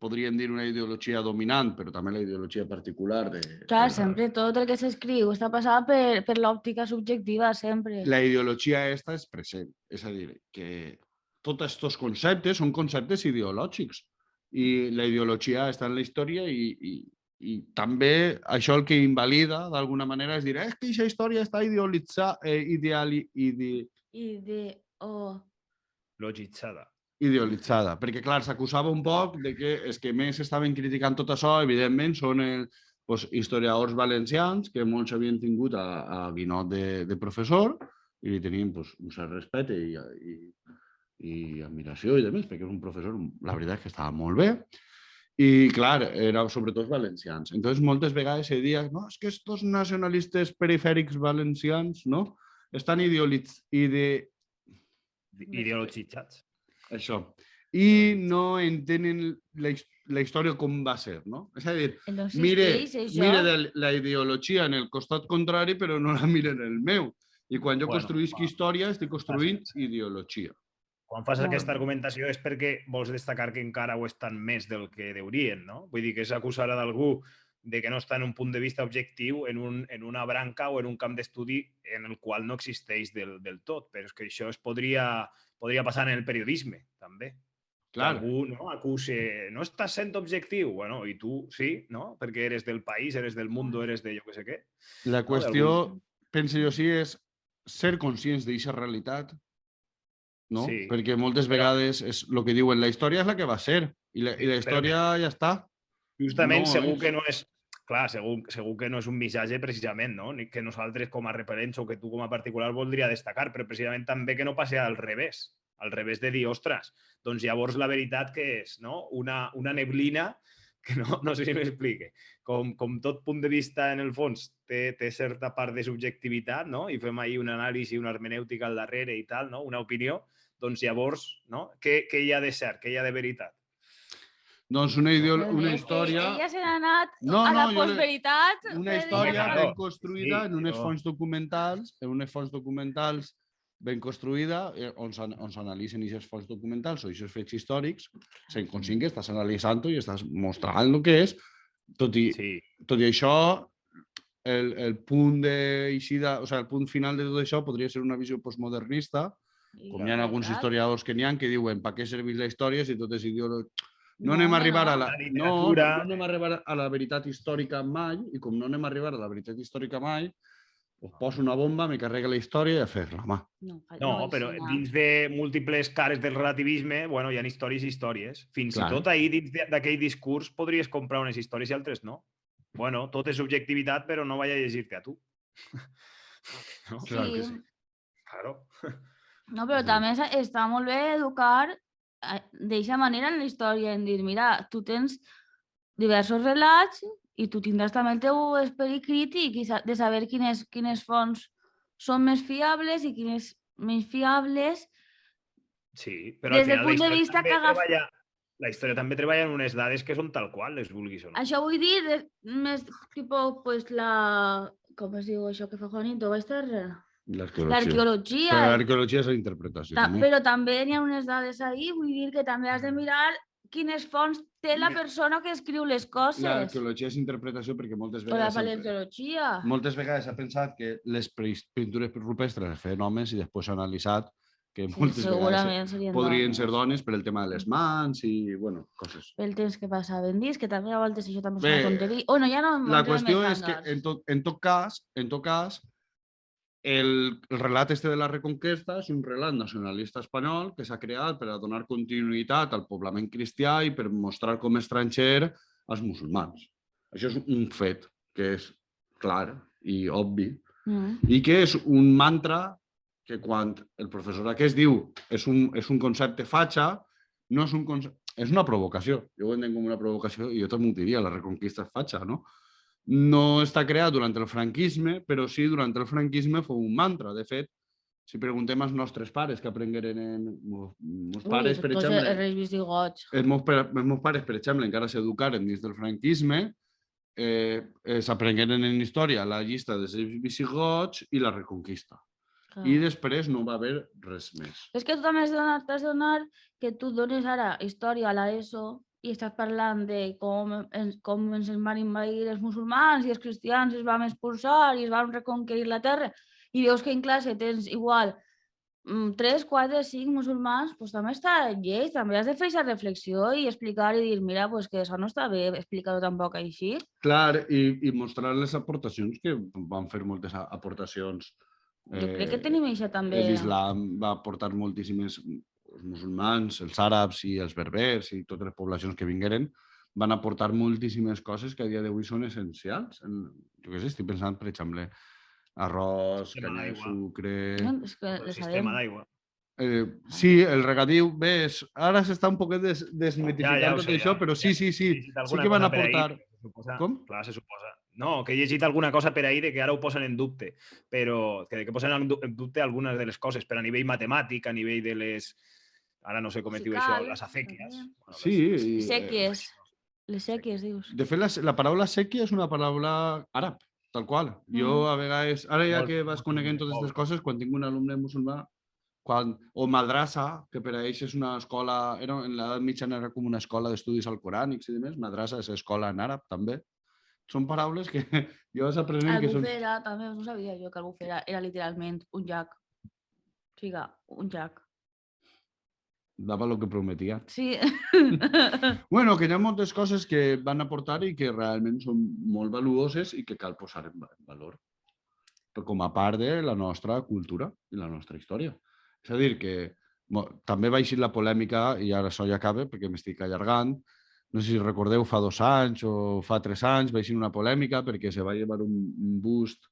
podríem dir una ideologia dominant, però també la ideologia particular de...
Clar, sempre tot el que s'escriu està passat per l'òptica subjectiva, sempre.
La ideologia aquesta és present. És a dir, que tots aquests conceptes són conceptes ideològics i la ideologia està en la història i també això el que invalida d'alguna manera és dir que aquesta història està idealitzada, perquè clar, s'acusava un poc de que els que més estaven criticant tot això, evidentment, són els historiadors valencians, que molts havien tingut a Guinot de professor i li tenien un cert respecte i admiració i demés, perquè és un professor, la veritat és que estava molt bé, i clar, era sobretot valencians. Entonces, moltes vegades se deia, no, és que estos nacionalistes perifèrics valencians, no?, estan
ideologitzats.
Això. I no entenen la història com va ser, no? És a dir, mire la ideologia en el costat contrari, però no la mire en el meu. I quan jo construïsc història, estic construint ideologia.
Quan fas aquesta argumentació és perquè vols destacar que encara ho estan més del que deurien, no? Vull dir que és acusar d'algú de que no està en un punt de vista objectiu en una branca o en un camp d'estudi en el qual no existeix del tot. Però és que això es podria passar en el periodisme, també.
Clar.
Algú acuse, no estàs sent objectiu. Bueno, i tu sí, no? Perquè eres del país, eres del mundo, eres de jo què sé què.
La qüestió, penso jo, sí, és ser conscients d'aquesta realitat, no?
Sí.
Perquè moltes vegades és el que diuen, la història és la que va ser i la història ja està.
Justament, segur que no és... Clar, segur que no és un missatge precisament, no? Que nosaltres com a referents o que tu com a particular voldria destacar, però precisament també que no passi al revés de dir, ostres, doncs llavors la veritat que és, no? Una neblina que no sé si m'explique. Com tot punt de vista, en el fons, té certa part de subjectivitat, no? I fem ahir una anàlisi, una hermenèutica al darrere i tal, no? Una opinió, doncs llavors, no? Què hi ha de cert, què hi ha de veritat?
Doncs una història...
Ella se n'ha anat a la postveritat.
Una història ben construïda en unes fonts documentals ben construïda, on s'analitzen aquestes fonts documentals o aquests fets històrics, sent conscient que estàs analitzant-ho i estàs mostrant el que és. Tot i això, el punt final de tot això podria ser una visió postmodernista, com hi ha alguns historiadors que n'hi ha que diuen per què serveix la història si tot és ideològic. No anem a arribar a la veritat històrica mai, i com no anem a arribar a la veritat històrica mai, poso una bomba, me carrega la història i a fer-la, mà.
No, però dins de múltiples cares del relativisme, bueno, hi ha històries i històries. Fins i tot ahir, dins d'aquell discurs, podries comprar unes històries i altres no. Bueno, tot és subjectivitat, però no vaig a llegir-te a tu.
Clar que sí.
Claro.
No, però també està molt bé educar d'aquesta manera en la història, en dir, mira, tu tens diversos relats i tu tindràs també el teu esperit crític de saber quines fonts són més fiables i quines menys fiables.
Sí, però al final la història també treballa en unes dades que són tal qual les vulguis o no.
Això vull dir, més tipus, pues com es diu això que fa Juanito? L'arqueologia.
L'arqueologia és la interpretació.
Però també hi ha unes dades ahí, vull dir que també has de mirar quines fonts té la persona que escriu les coses.
L'arqueologia és interpretació perquè moltes vegades s'ha pensat que les pintures rupestres les feien homes i després s'ha analitzat que moltes vegades podrien ser dones per el tema de les mans i, bueno, coses.
Pel temps que passaven dins, que també a voltes això també és una tonteria.
La qüestió és que, en tot cas, el relat de la Reconquesta és un relat nacionalista espanyol que s'ha creat per a donar continuïtat al poblament cristià i per mostrar com estranger als musulmans. Això és un fet que és clar i obvi i que és un mantra que quan el professor aquest diu és un concepte fatxa, no és un concepte, és una provocació. Jo ho entenc com una provocació i jo també ho diria, la Reconquista és fatxa, no? No està creat durant el franquisme, però sí, durant el franquisme fou un mantra. De fet, si preguntem als nostres pares que aprengueren els pares, per exemple... Els meus pares, per exemple, encara s'educaren dins del franquisme, s'aprengueren en història la llista dels visigots i la Reconquista. I després no va haver res més.
És que tu també t'has de donar que tu dones ara història a l'ESO i estàs parlant de com ens van invadir els musulmans i els cristians es van expulsar i es van reconquerir la terra i veus que en classe tens igual 3, 4, 5 musulmans, doncs també està lleig, també has de fer aquesta reflexió i explicar i dir, mira, pues que això no està bé, explicar-ho tampoc així.
Clar, i mostrar les aportacions, que van fer moltes aportacions.
Jo crec que tenim això també.
L'islam va aportar moltíssimes, els musulmans, els àrabs i els berbers i totes les poblacions que vingueren van aportar moltíssimes coses que a dia d'avui són essencials. Jo què sé, estic pensant, per exemple, arròs, canya de sucre...
És que
El
le
sistema
sabem.
d'aigua.
Sí, el regadiu, ves, ara s'està un poquet desmitificant
ho
tot
sé,
això,
ja.
però sí,
He llegit
sí
alguna
que van
cosa per ahí,
aportar...
que se suposa-
Com?
Clar, se suposa. No, que he llegit alguna cosa per ahí de que ara ho posen en dubte, però que posen en dubte algunes de les coses, però a nivell matemàtic, a nivell de les... Ara no sé com es diu això,
Musical,
les acèquies.
també.
Bueno,
Sí, i,
Sèquies. Les sèquies, dius.
de fet, la paraula sèquia és una paraula àrab, tal qual. Jo a vegades, ara ja
Molt,
que vas
molt
coneguent totes
pobre.
aquestes coses, quan tinc un alumne musulmà, o madrassa, que per a ells és una escola, en l'edat mitjana era com una escola d'estudis alcorànics i demés, madrassa és escola en àrab també. Són paraules que jo vas aprenent que són...
Albufera, també, no sabia jo que Albufera era literalment un llac. O sigui, un llac.
Dava el que prometia.
Sí.
Bueno, que hi ha moltes coses que van aportar i que realment són molt valuoses i que cal posar en valor. Però com a part de la nostra cultura i la nostra història. És a dir, que també va eixir la polèmica, i ara això ja acaba perquè m'estic allargant, no sé si recordeu, fa 2 anys o fa 3 anys va eixir una polèmica perquè se va llevar un bust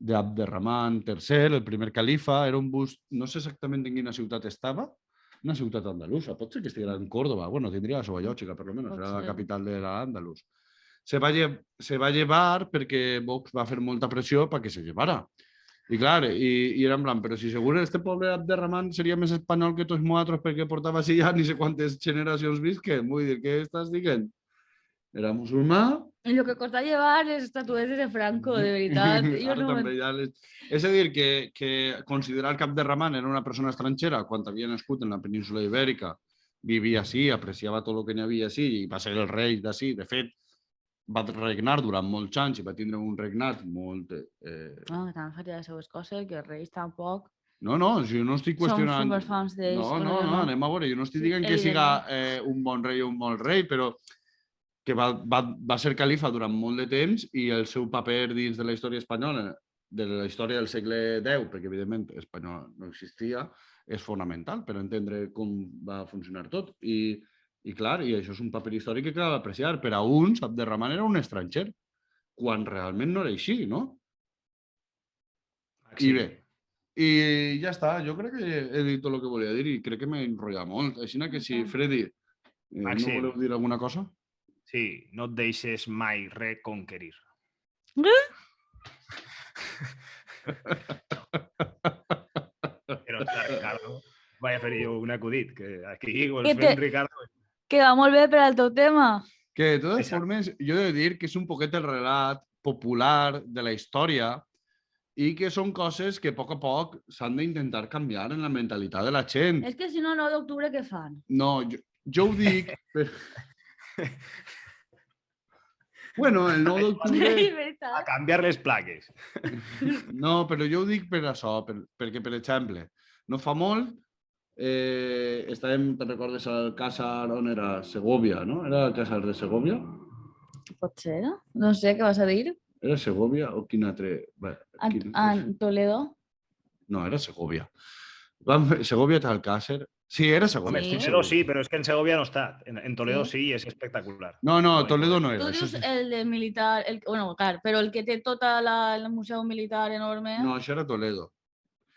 d'Abderrahman III, el primer califa, era un bust, no sé exactament en quina ciutat estava, una ciutat andalusa, pot ser que estigués en Córdoba, bueno, tindria la seva lògica, per almenys,
Pot
era la
ser.
capital de l'Àndalus. Se va llevar perquè Vox va fer molta pressió perquè se llevara. I clar, i era en plan, però si segur este pobre Abderrahman seria més espanyol que tots nosaltres perquè portava així ja ni sé quantes generacions visquen. Vull dir, què estàs dient? Era musulmà.
I el que costa llevar les estatuetes de Franco, de veritat. Jo
Ara
no...
també ja És a dir, que considerar que Abderrahman era una persona estrangera quan havia nascut en la península ibèrica, vivia així, apreciava tot el que n'hi havia així i va ser el rei d'ací. De fet, va regnar durant molts anys i va tindre un regnat molt...
No, que tant faria les seves coses, que els reis tampoc
No, jo no estic
són
qüestionant...
superfans d'ells.
No, anem a veure. Jo no estic dient que siga un bon rei o un mal rei, però que va ser califa durant molt de temps i el seu paper dins de la història espanyola, de la història del segle X, perquè evidentment espanyol no existia, és fonamental per entendre com va funcionar tot. I clar, i això és un paper històric que cal apreciar. Per a uns, Abderrahman era un estranger, quan realment no era així, no? I bé, i ja està. Jo crec que he dit tot el que volia dir i crec que m'he enrotllat molt. Així que sí, Freddy, no voleu dir alguna cosa?
Sí, no et deixes mai reconquerir. Però està Ricardo. Vaig a fer jo un acudit, que aquí ho
Que
fem Ricardo.
Que va molt bé per al teu tema.
Que de totes
Exacte.
formes, jo he de dir que és un poquet el relat popular de la història i que són coses que a poc s'han d'intentar canviar en la mentalitat de la gent.
És que si no, 9 d'octubre què fan?
No, jo ho dic... Bueno, el 9 d'octubre...
És
A
veritat.
canviar les plaques.
No, però jo ho dic per això, perquè, per exemple, no fa molt, estàvem, te'n recordes, al Càsar, on era? Segovia, no? Era el Càsar de Segovia?
Pot ser, no? No sé què vas a dir.
Era Segovia o quin altre? Bé,
En Toledo?
No, era Segovia. Segovia té el Càsser. Sí, era Segovia.
Sí.
estic
Toledo
segur.
sí, però és que en Segovia no està. En Toledo
Sí.
sí, és espectacular.
No, Toledo no era.
Tu
Això
dius
sí.
el de militar, bueno, clar, però el que té tot el museu militar enorme.
No, això era Toledo.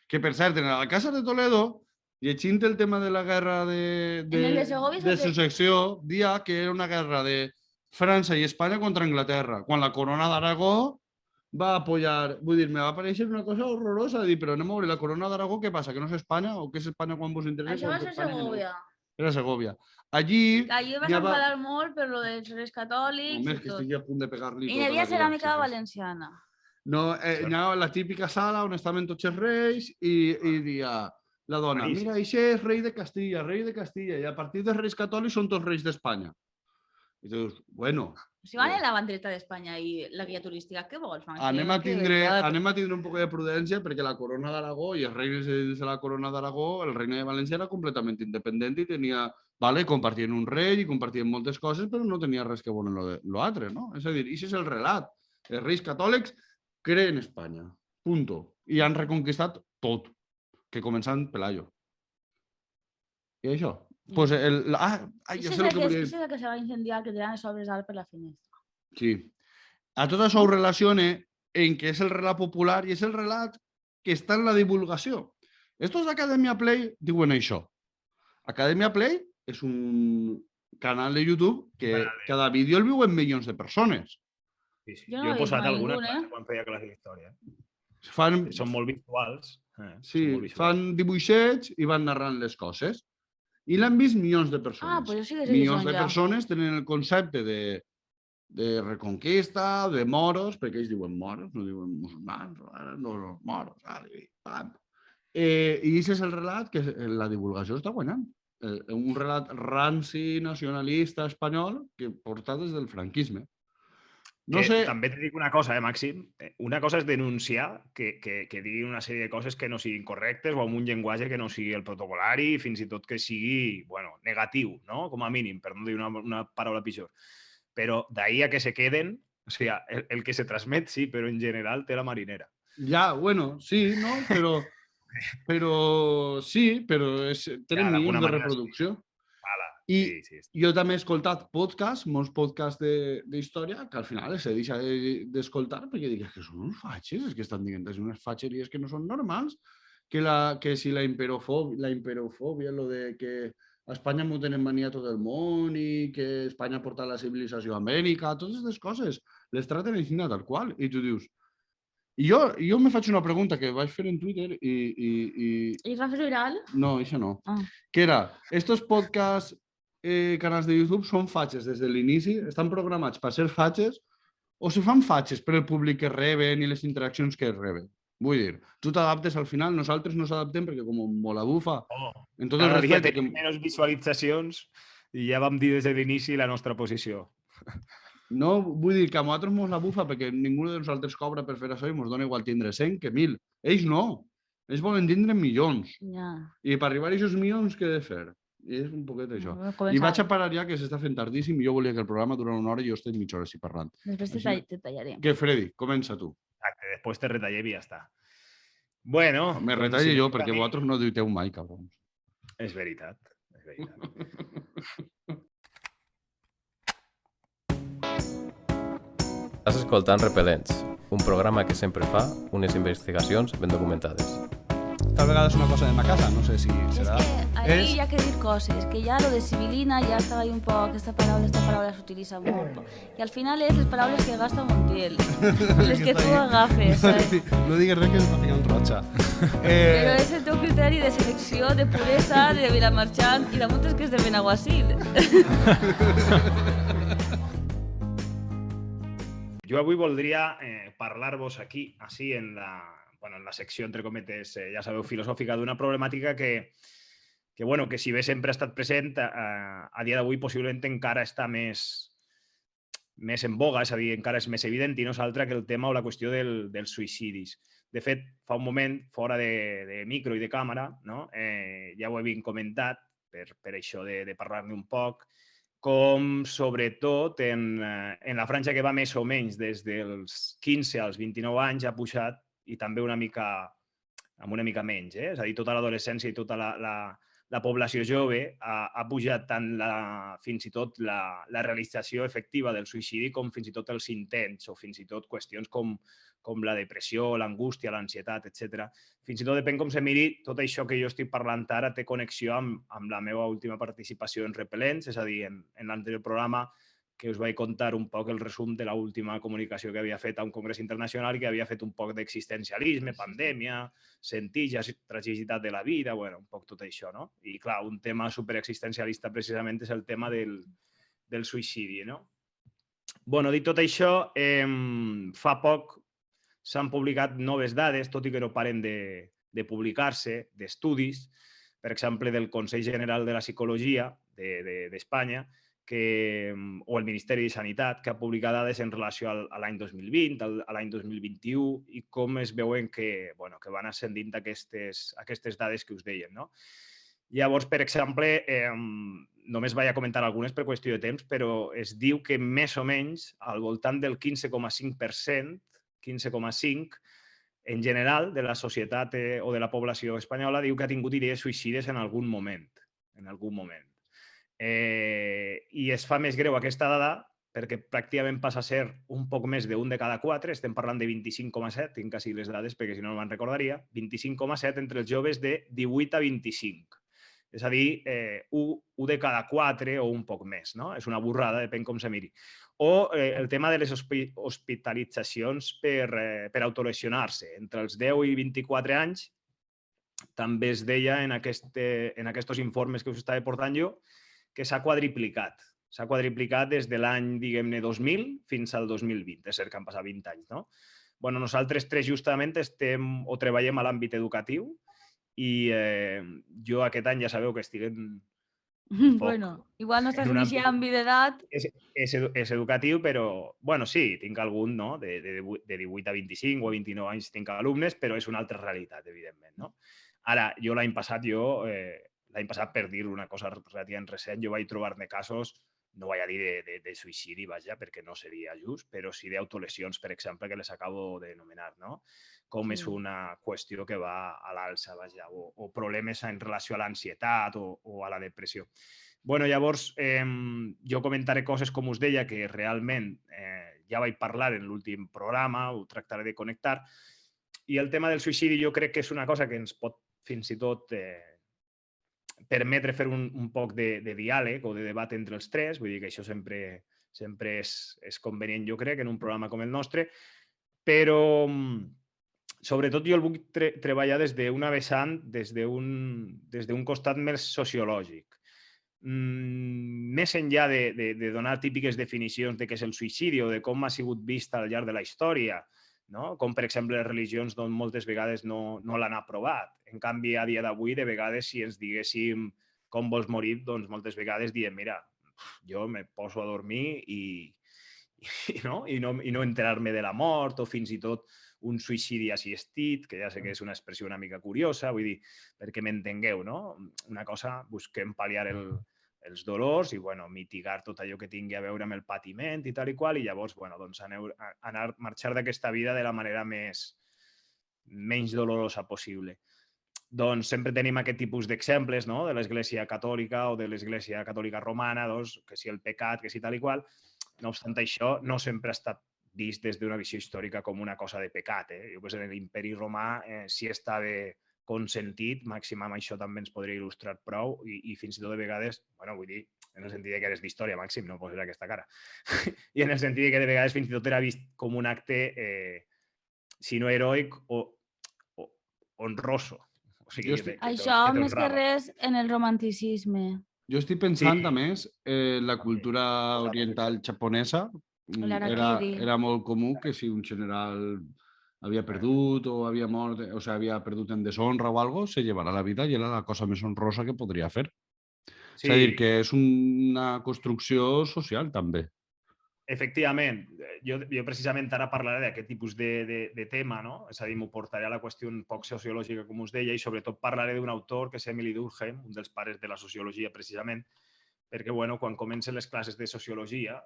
Que, per cert, en el Càsser de Toledo, llegint el tema de la guerra
En el de Segovia
de
és el que-
successió, dia que era una guerra de França i Espanya contra Anglaterra, quan la corona d'Aragó va apoyar, vull dir, me va aparèixer una cosa horrorosa, de dir, però anem a veure, la corona d'Aragó, què passa, que no és Espanya, o que és Espanya quan vos interessa?
Això va
o que
ser
Espanya no?
Segovia.
Era Segovia. Allí...
Que allí vas
n'hi havia-
enfadar molt per lo dels reis catòlics
Home,
i
és que
tot.
estic a punt de pegar-li
I
tota
hi havia
la
ceràmica
vida.
valenciana.
No, anava a la típica sala on estaven tots els reis i dia la dona,
Claríssim.
mira, això és rei de Castilla, i a partir dels reis catòlics són tots reis d'Espanya. I tu dius, bueno,
Si van a la bandera d'Espanya i la guia turística, què vols?
anem a tindre un poc de prudència perquè la corona d'Aragó i els reis de la corona d'Aragó, el regne de València era completament independent i tenia, vale, compartien un rei i compartien moltes coses, però no tenia res que veure amb l'altre, no? És a dir, això és el relat. Els reis catòlics creen Espanya, punto. I han reconquistat tot, que començant Pelayo. I això. Pues ja sé el que volia dir.
És el que se va incendiar, que tiraven les obres d'art per la finestra.
Sí. A tot això ho relacione en que és el relat popular i és el relat que està en la divulgació. Estos d'Academia Play diuen això. Academia Play és un canal de YouTube que cada vídeo el viuen milions de persones.
Sí, sí.
Jo no
Jo he
he vist
posat
mai
alguna
ningú,
quan feia classe d'història.
Fan,
Són molt visuals.
sí,
són molt visuals.
fan dibuixets i van narrant les coses. I l'han vist milions de persones.
Ah, pues jo sí que sé
Milions
qui
de
són ja.
persones tenen el concepte de reconquista, de moros, perquè ells diuen moros, no diuen musulmans, no, moros, pam. I aquest és el relat que la divulgació està guanyant. Un relat ranci nacionalista espanyol que porta des del franquisme. No sé...
També te dic una cosa, Màxim. Una cosa és denunciar que diguin una sèrie de coses que no siguin correctes o amb un llenguatge que no sigui el protocolari, fins i tot que sigui negatiu, no? Com a mínim, per no dir una paraula pitjor. Però d'ahir a que se queden, o sigui, el que se transmet, sí, però en general té la marinera.
Ja, bueno, sí, no? Però sí, però tenen milions de reproducció. I jo també he escoltat podcasts, molts podcasts d'història, que al final se deixa d'escoltar perquè dic que són uns fatxes, és que estan dient unes fatxeries que no són normals, que si la imperofòbia, lo de que a Espanya m'ho tenen mania tot el món i que Espanya ha portat la civilització a Amèrica, totes aquestes coses les traten així tal qual. I tu dius... I jo me faig una pregunta que vaig fer en Twitter i...
I es va fer viral?
No, això no. Que era, estos podcasts, canals de YouTube són fatxes des de l'inici, estan programats per ser fatxes o se fan fatxes per el públic que reben i les interaccions que reben. Vull dir, tu t'adaptes al final, nosaltres no s'adaptem perquè com mola bufa, en tot el respecte...
Tenim menys visualitzacions i ja vam dir des de l'inici la nostra posició.
No, vull dir que a nosaltres mos la bufa perquè ningú de nosaltres cobra per fer això i mos dona igual tindre 100 que 1.000. Ells no. Ells volen tindre milions. I per arribar a aquests milions, què he de fer? I és un poquet això. I vaig a parar ja, que s'està fent tardíssim i jo volia que el programa durés una hora i jo estic mitja hora així parlant.
Després te tallaré.
Que Freddy, comença tu.
Exacte, després te retallem i ja està. Bueno...
Me retalle jo, perquè vosaltres no diuteu mai, cabrons.
És veritat, és veritat.
Estàs escoltant Repel·lents, un programa que sempre fa unes investigacions ben documentades.
Tal vegada és una cosa de ma casa, no sé si serà...
És que ahí hi ha que dir coses, que ja lo de civilina ja estava ahí un poc, esta paraula s'utilitza molt. I al final és les paraules que gasta Montiel, les que tu agafes.
No digues res que està ficant roja.
Però és el teu criteri de selecció, de puresa, de Vilamarxant i damunt és que és de Benaguasil.
Jo avui voldria parlar-vos aquí, així en la secció, entre cometes, ja sabeu, filosòfica, d'una problemàtica que si bé sempre ha estat present, a dia d'avui possiblement encara està més en boga, és a dir, encara és més evident i no és altra que el tema o la qüestió dels suïcidis. De fet, fa un moment, fora de micro i de càmera, ja ho he comentat, per això de parlar-ne un poc, com sobretot en la franja que va més o menys des dels 15 als 29 anys ha pujat i també una mica menys. És a dir, tota l'adolescència i tota la població jove ha pujat tant fins i tot la realització efectiva del suïcidi com fins i tot els intents o fins i tot qüestions com la depressió, l'angústia, l'ansietat, etc. Fins i tot depèn com se miri, tot això que jo estic parlant ara té connexió amb la meva última participació en Repel·lents, és a dir, en l'anterior programa que us vaig contar un poc el resum de l'última comunicació que havia fet a un congrés internacional i que havia fet un poc d'existencialisme, pandèmia, sentir, tragicitat de la vida, un poc tot això, no? I clar, un tema superexistencialista precisament és el tema del suïcidi, no? Dit tot això, fa poc s'han publicat noves dades, tot i que no paren de publicar-se, d'estudis, per exemple, del Consell General de la Psicologia d'Espanya, o el Ministeri de Sanitat, que ha publicat dades en relació a l'any 2020, a l'any 2021, i com es veuen que van ascendint aquestes dades que us dèiem, no? Llavors, per exemple, només vaig a comentar algunes per qüestió de temps, però es diu que més o menys al voltant del 15,5%, 15,5%, en general, de la societat o de la població espanyola, diu que ha tingut idees suïcides en algun moment. I es fa més greu aquesta dada perquè pràcticament passa a ser un poc més d'un de cada 4, estem parlant de 25,7, tinc quasi les dades perquè si no me'n recordaria, 25,7 entre els joves de 18 a 25. És a dir, 1 de cada 4 o un poc més, no? És una burrada, depèn com se miri. O el tema de les hospitalitzacions per autolesionar-se. Entre els 10 i 24 anys, també es deia en aquests informes que us estava portant jo, que s'ha quadriplicat. S'ha quadriplicat des de l'any, diguem-ne, 2000 fins al 2020. És cert que han passat 20 anys, no? Bueno, nosaltres tres justament estem o treballem a l'àmbit educatiu i jo aquest any ja sabeu que estic
Bueno, igual no estàs en aquest àmbit d'edat.
És educatiu, però, bueno, sí, tinc algun, no? De 18 a 25 o 29 anys tinc alumnes, però és una altra realitat, evidentment, no? Ara, jo l'any passat, per dir una cosa relativament recent, jo vaig trobar-ne casos, no vaig a dir de suïcidi, vaja, perquè no seria just, però sí d'autolesions, per exemple, que les acabo d'anomenar, no? Com és una qüestió que va a l'alça, vaja, o problemes en relació a l'ansietat o a la depressió. Bueno, llavors, jo comentaré coses, com us deia, que realment ja vaig parlar en l'últim programa, ho tractaré de connectar, i el tema del suïcidi jo crec que és una cosa que ens pot fins i tot permetre fer un poc de diàleg o de debat entre els tres, vull dir que això sempre és convenient, jo crec, en un programa com el nostre, però sobretot jo el vull treballar des d'una vessant, des d'un costat més sociològic. Més enllà de donar típiques definicions de què és el suïcidi o de com ha sigut vist al llarg de la història, no? Com, per exemple, les religions doncs, moltes vegades no l'han aprovat. En canvi, a dia d'avui, de vegades, si ens diguéssim com vols morir, doncs moltes vegades diem, mira, jo me poso a dormir i no enterar-me de la mort o fins i tot un suïcidi assistit, que ja sé que és una expressió una mica curiosa, vull dir, perquè m'entengueu, no? Una cosa, busquem pal·liar els dolors i mitigar tot allò que tingui a veure amb el patiment i tal i qual, i llavors marxar d'aquesta vida de la manera menys dolorosa possible. Doncs sempre tenim aquest tipus d'exemples de l'Església Catòlica o de l'Església Catòlica Romana, que si el pecat, que si tal i qual. No obstant això, no sempre ha estat vist des d'una visió històrica com una cosa de pecat. Jo que sé, en l'Imperi Romà sí estava consentit, màxim amb això també ens podria il·lustrar prou i fins i tot de vegades, vull dir, en el sentit que eres d'història, Màxim, no posaré aquesta cara, i en el sentit que de vegades fins i tot era vist com un acte, si no heroic, o honroso. O sigui,
això més que res en el romanticisme.
Jo estic pensant, a més, la cultura oriental japonesa era molt comú que si un general havia perdut o havia mort, o sigui, havia perdut en deshonra o algo, se llevarà la vida i era la cosa més honrosa que podria fer. És a dir, que és una construcció social, també.
Efectivament. Jo precisament ara parlaré d'aquest tipus de tema, no? És a dir, m'ho portaré a la qüestió un poc sociològica, com us deia, i sobretot parlaré d'un autor que és Emily Durkheim, un dels pares de la sociologia, precisament, perquè, quan comencen les classes de sociologia,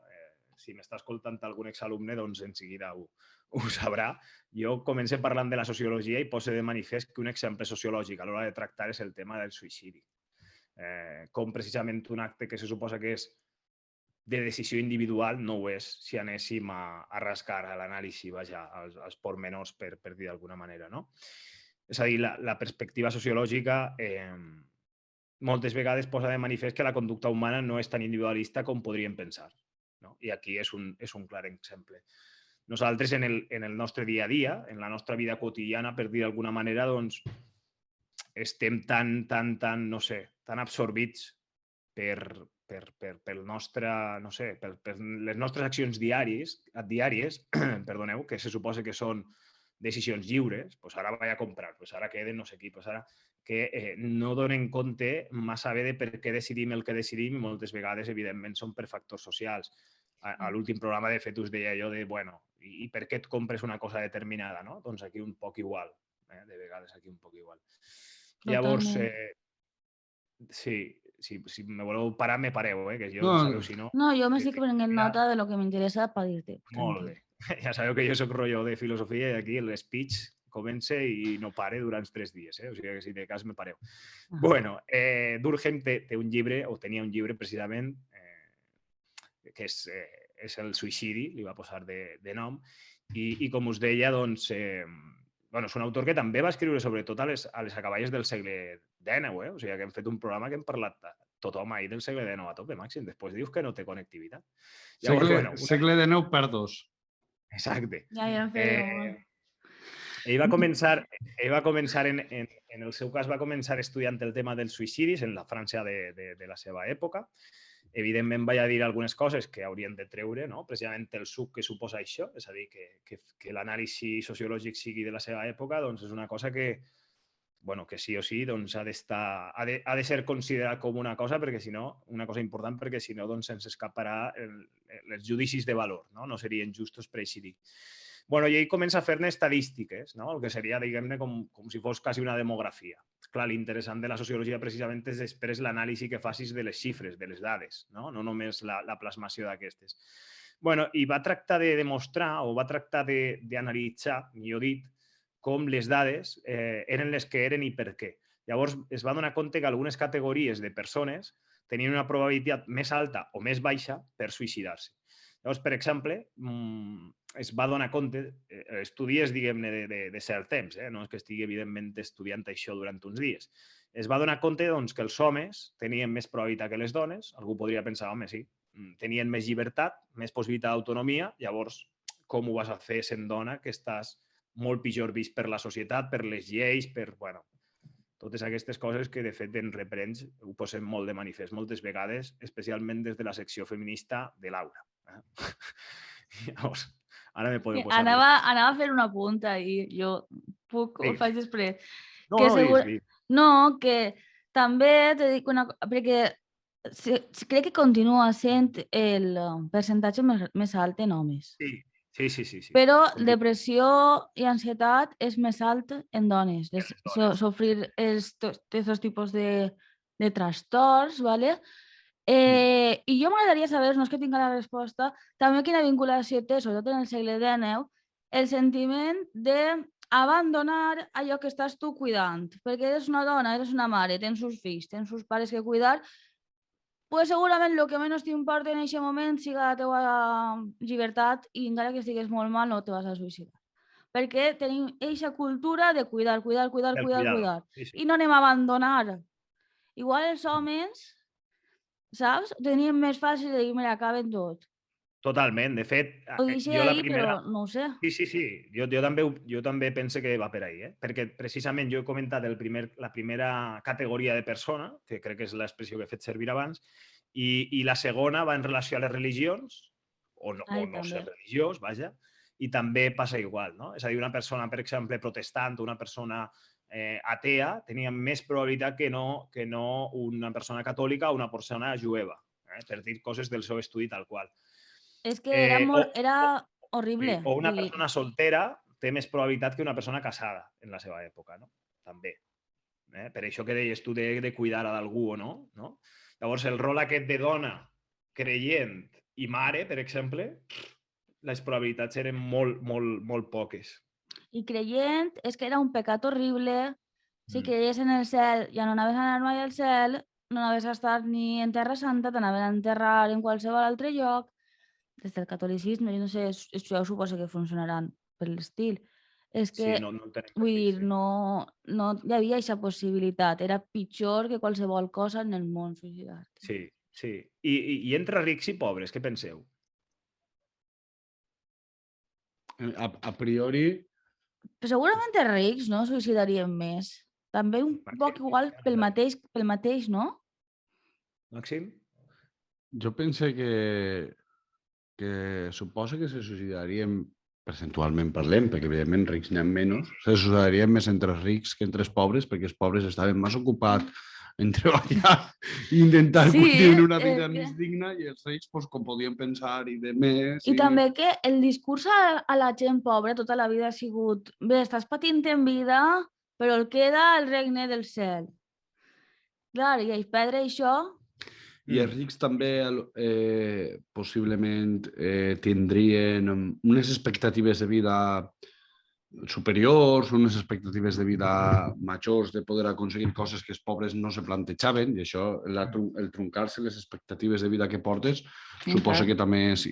si m'està escoltant algun exalumne, doncs en seguida ho sabrà. Jo comencé parlant de la sociologia i poso de manifest que un exemple sociològic a l'hora de tractar és el tema del suïcidi. Com precisament un acte que se suposa que és de decisió individual no ho és si anéssim a rascar a l'anàlisi, als pormenors, per dir d'alguna manera, no? És a dir, la perspectiva sociològica moltes vegades posa de manifest que la conducta humana no és tan individualista com podríem pensar. I aquí és un clar exemple. Nosaltres, en el nostre dia a dia, en la nostra vida quotidiana, per dir d'alguna manera, doncs, estem tan absorbits per les nostres accions diàries, perdoneu, que se suposa que són decisions lliures, doncs ara vaig a comprar, doncs ara queden no sé qui, doncs ara que no donen compte massa bé de per què decidim el que decidim i moltes vegades, evidentment, són per factors socials. A l'últim programa, de fet, us deia jo de, bueno, i per què et compres una cosa determinada, no? Doncs aquí un poc igual, de vegades aquí un poc igual. Llavors, sí, si me voleu parar, me pareu, que jo,
No,
sabeu, si no...
No, yo me estoy poniendo nota de lo que me interesa para irte.
Molt bé. Ja sabeu que jo soc rotllo de filosofia i aquí el speech comença i no pare durant 3 dies, o sigui que si de cas me pareu. Bueno, Durkheim té un llibre, o tenia un llibre precisament, que és el suïcidi, li va posar de nom, i com us deia, doncs, bueno, és un autor que també va escriure sobretot a les acaballes del segle XIX, o sigui que hem fet un programa que hem parlat tothom ahir del segle XIX a tope, Màxim. Després dius que no té connectivitat. Llavors,
segle XIX per 2.
Exacte.
Ja era feo.
Ell va començar, en el seu cas, va començar estudiant el tema dels suïcidis en la França de la seva època. Evidentment, vaig a dir algunes coses que haurien de treure, no? Precisament el suc que suposa això, és a dir, que l'anàlisi sociològic sigui de la seva època, doncs és una cosa que, bueno, que sí o sí doncs, ha de ser considerat com una cosa, perquè si no, una cosa important, perquè si no doncs, se'ns escaparà els judicis de valor, no serien justos per així dir. Bueno, i ell comença a fer-ne estadístiques, no? El que seria, diguem-ne, com si fos quasi una demografia. Clar, l'interessant de la sociologia precisament és després l'anàlisi que facis de les xifres, de les dades, no només la plasmació d'aquestes. Bueno, i va tractar de demostrar, o va tractar d'analitzar, millor dit, com les dades eren les que eren i per què. Llavors, es va donar compte que algunes categories de persones tenien una probabilitat més alta o més baixa per suïcidar-se. Llavors, per exemple, es va donar compte, estudies, diguem-ne, de cert temps, no és que estigui, evidentment, estudiant això durant uns dies. Es va donar compte doncs, que els homes tenien més probabilitat que les dones, algú podria pensar, home, sí, tenien més llibertat, més possibilitat d'autonomia, llavors, com ho vas a fer sent dona que estàs molt pitjor vist per la societat, per les lleis, per, bueno, totes aquestes coses que, de fet, en Referents ho posem molt de manifest moltes vegades, especialment des de la secció feminista de Laura. Llavors, ara me podeu posar...
Anava a fer una punta i jo ho faig després. No, que també te dic una cosa, perquè crec que continua sent el percentatge més alt en homes.
Sí.
Però depressió i ansietat és més alt en dones. Sofrir aquests tipus de trastorns, ¿vale? I jo m'agradaria saber, no és que tinc la resposta, també quina vinculació té, sobretot en el segle XIX, el sentiment d'abandonar allò que estàs tu cuidant. Perquè eres una dona, eres una mare, tens uns fills, tens uns pares que cuidar, pues segurament el que menys t'importa en aquest moment siga la teva llibertat i encara que estigues molt mal no te vas a suïcidar. Perquè tenim aquesta cultura de cuidar. I no anem a abandonar. Igual els homes, saps? Tenien més fàcil de dir, mira, acaben tot.
Totalment. De fet,
ho deixé ahir, però no ho sé.
Sí. Jo també penso que va per ahí, perquè precisament jo he comentat la primera categoria de persona, que crec que és l'expressió que he fet servir abans, i la segona va en relació a les religions, o no ser religiós, vaja, i també passa igual, no? És a dir, una persona, per exemple, protestant, una persona atea, tenia més probabilitat que no una persona catòlica o una persona jueva, per dir coses del seu estudi tal qual.
És que era horrible.
O una persona soltera té més probabilitat que una persona casada en la seva època, no? També. Per això que deies tu de cuidar d'algú o no? Llavors, el rol aquest de dona, creient i mare, per exemple, les probabilitats eren molt poques.
I creient és que era un pecat horrible. Si creies en el cel, ja no anaves a anar mai al cel, no anaves a estar ni en Terra Santa, t'anaven a enterrar en qualsevol altre lloc. Des del catolicisme, jo no sé, això suposo que funcionaran per l'estil. És que, vull dir, no hi havia aquesta possibilitat. Era pitjor que qualsevol cosa en el món suïcidar-te.
Sí. I entre rics i pobres, què penseu?
A priori...
Però segurament els rics no suïcidarien més. També un poc igual pel mateix, no?
Màxim?
Jo penso que suposo que se suïcidarien percentualment parlem, perquè evidentment rics n'hi ha menys, se sucederien més entre els rics que entre els pobres, perquè els pobres estaven més ocupats en treballar i intentar
Sí,
tenir una vida
que-
més digna i els rics, pues, com podien pensar i de més.
I també que el discurs a la gent pobra tota la vida ha sigut bé, estàs patint en vida, però el queda el regne del cel. Clar, i el perdre això,
I els rics també possiblement tindrien unes expectatives de vida superiors, unes expectatives de vida majors, de poder aconseguir coses que els pobres no se plantejaven, i això, el truncar-se les expectatives de vida que portes, suposa que també és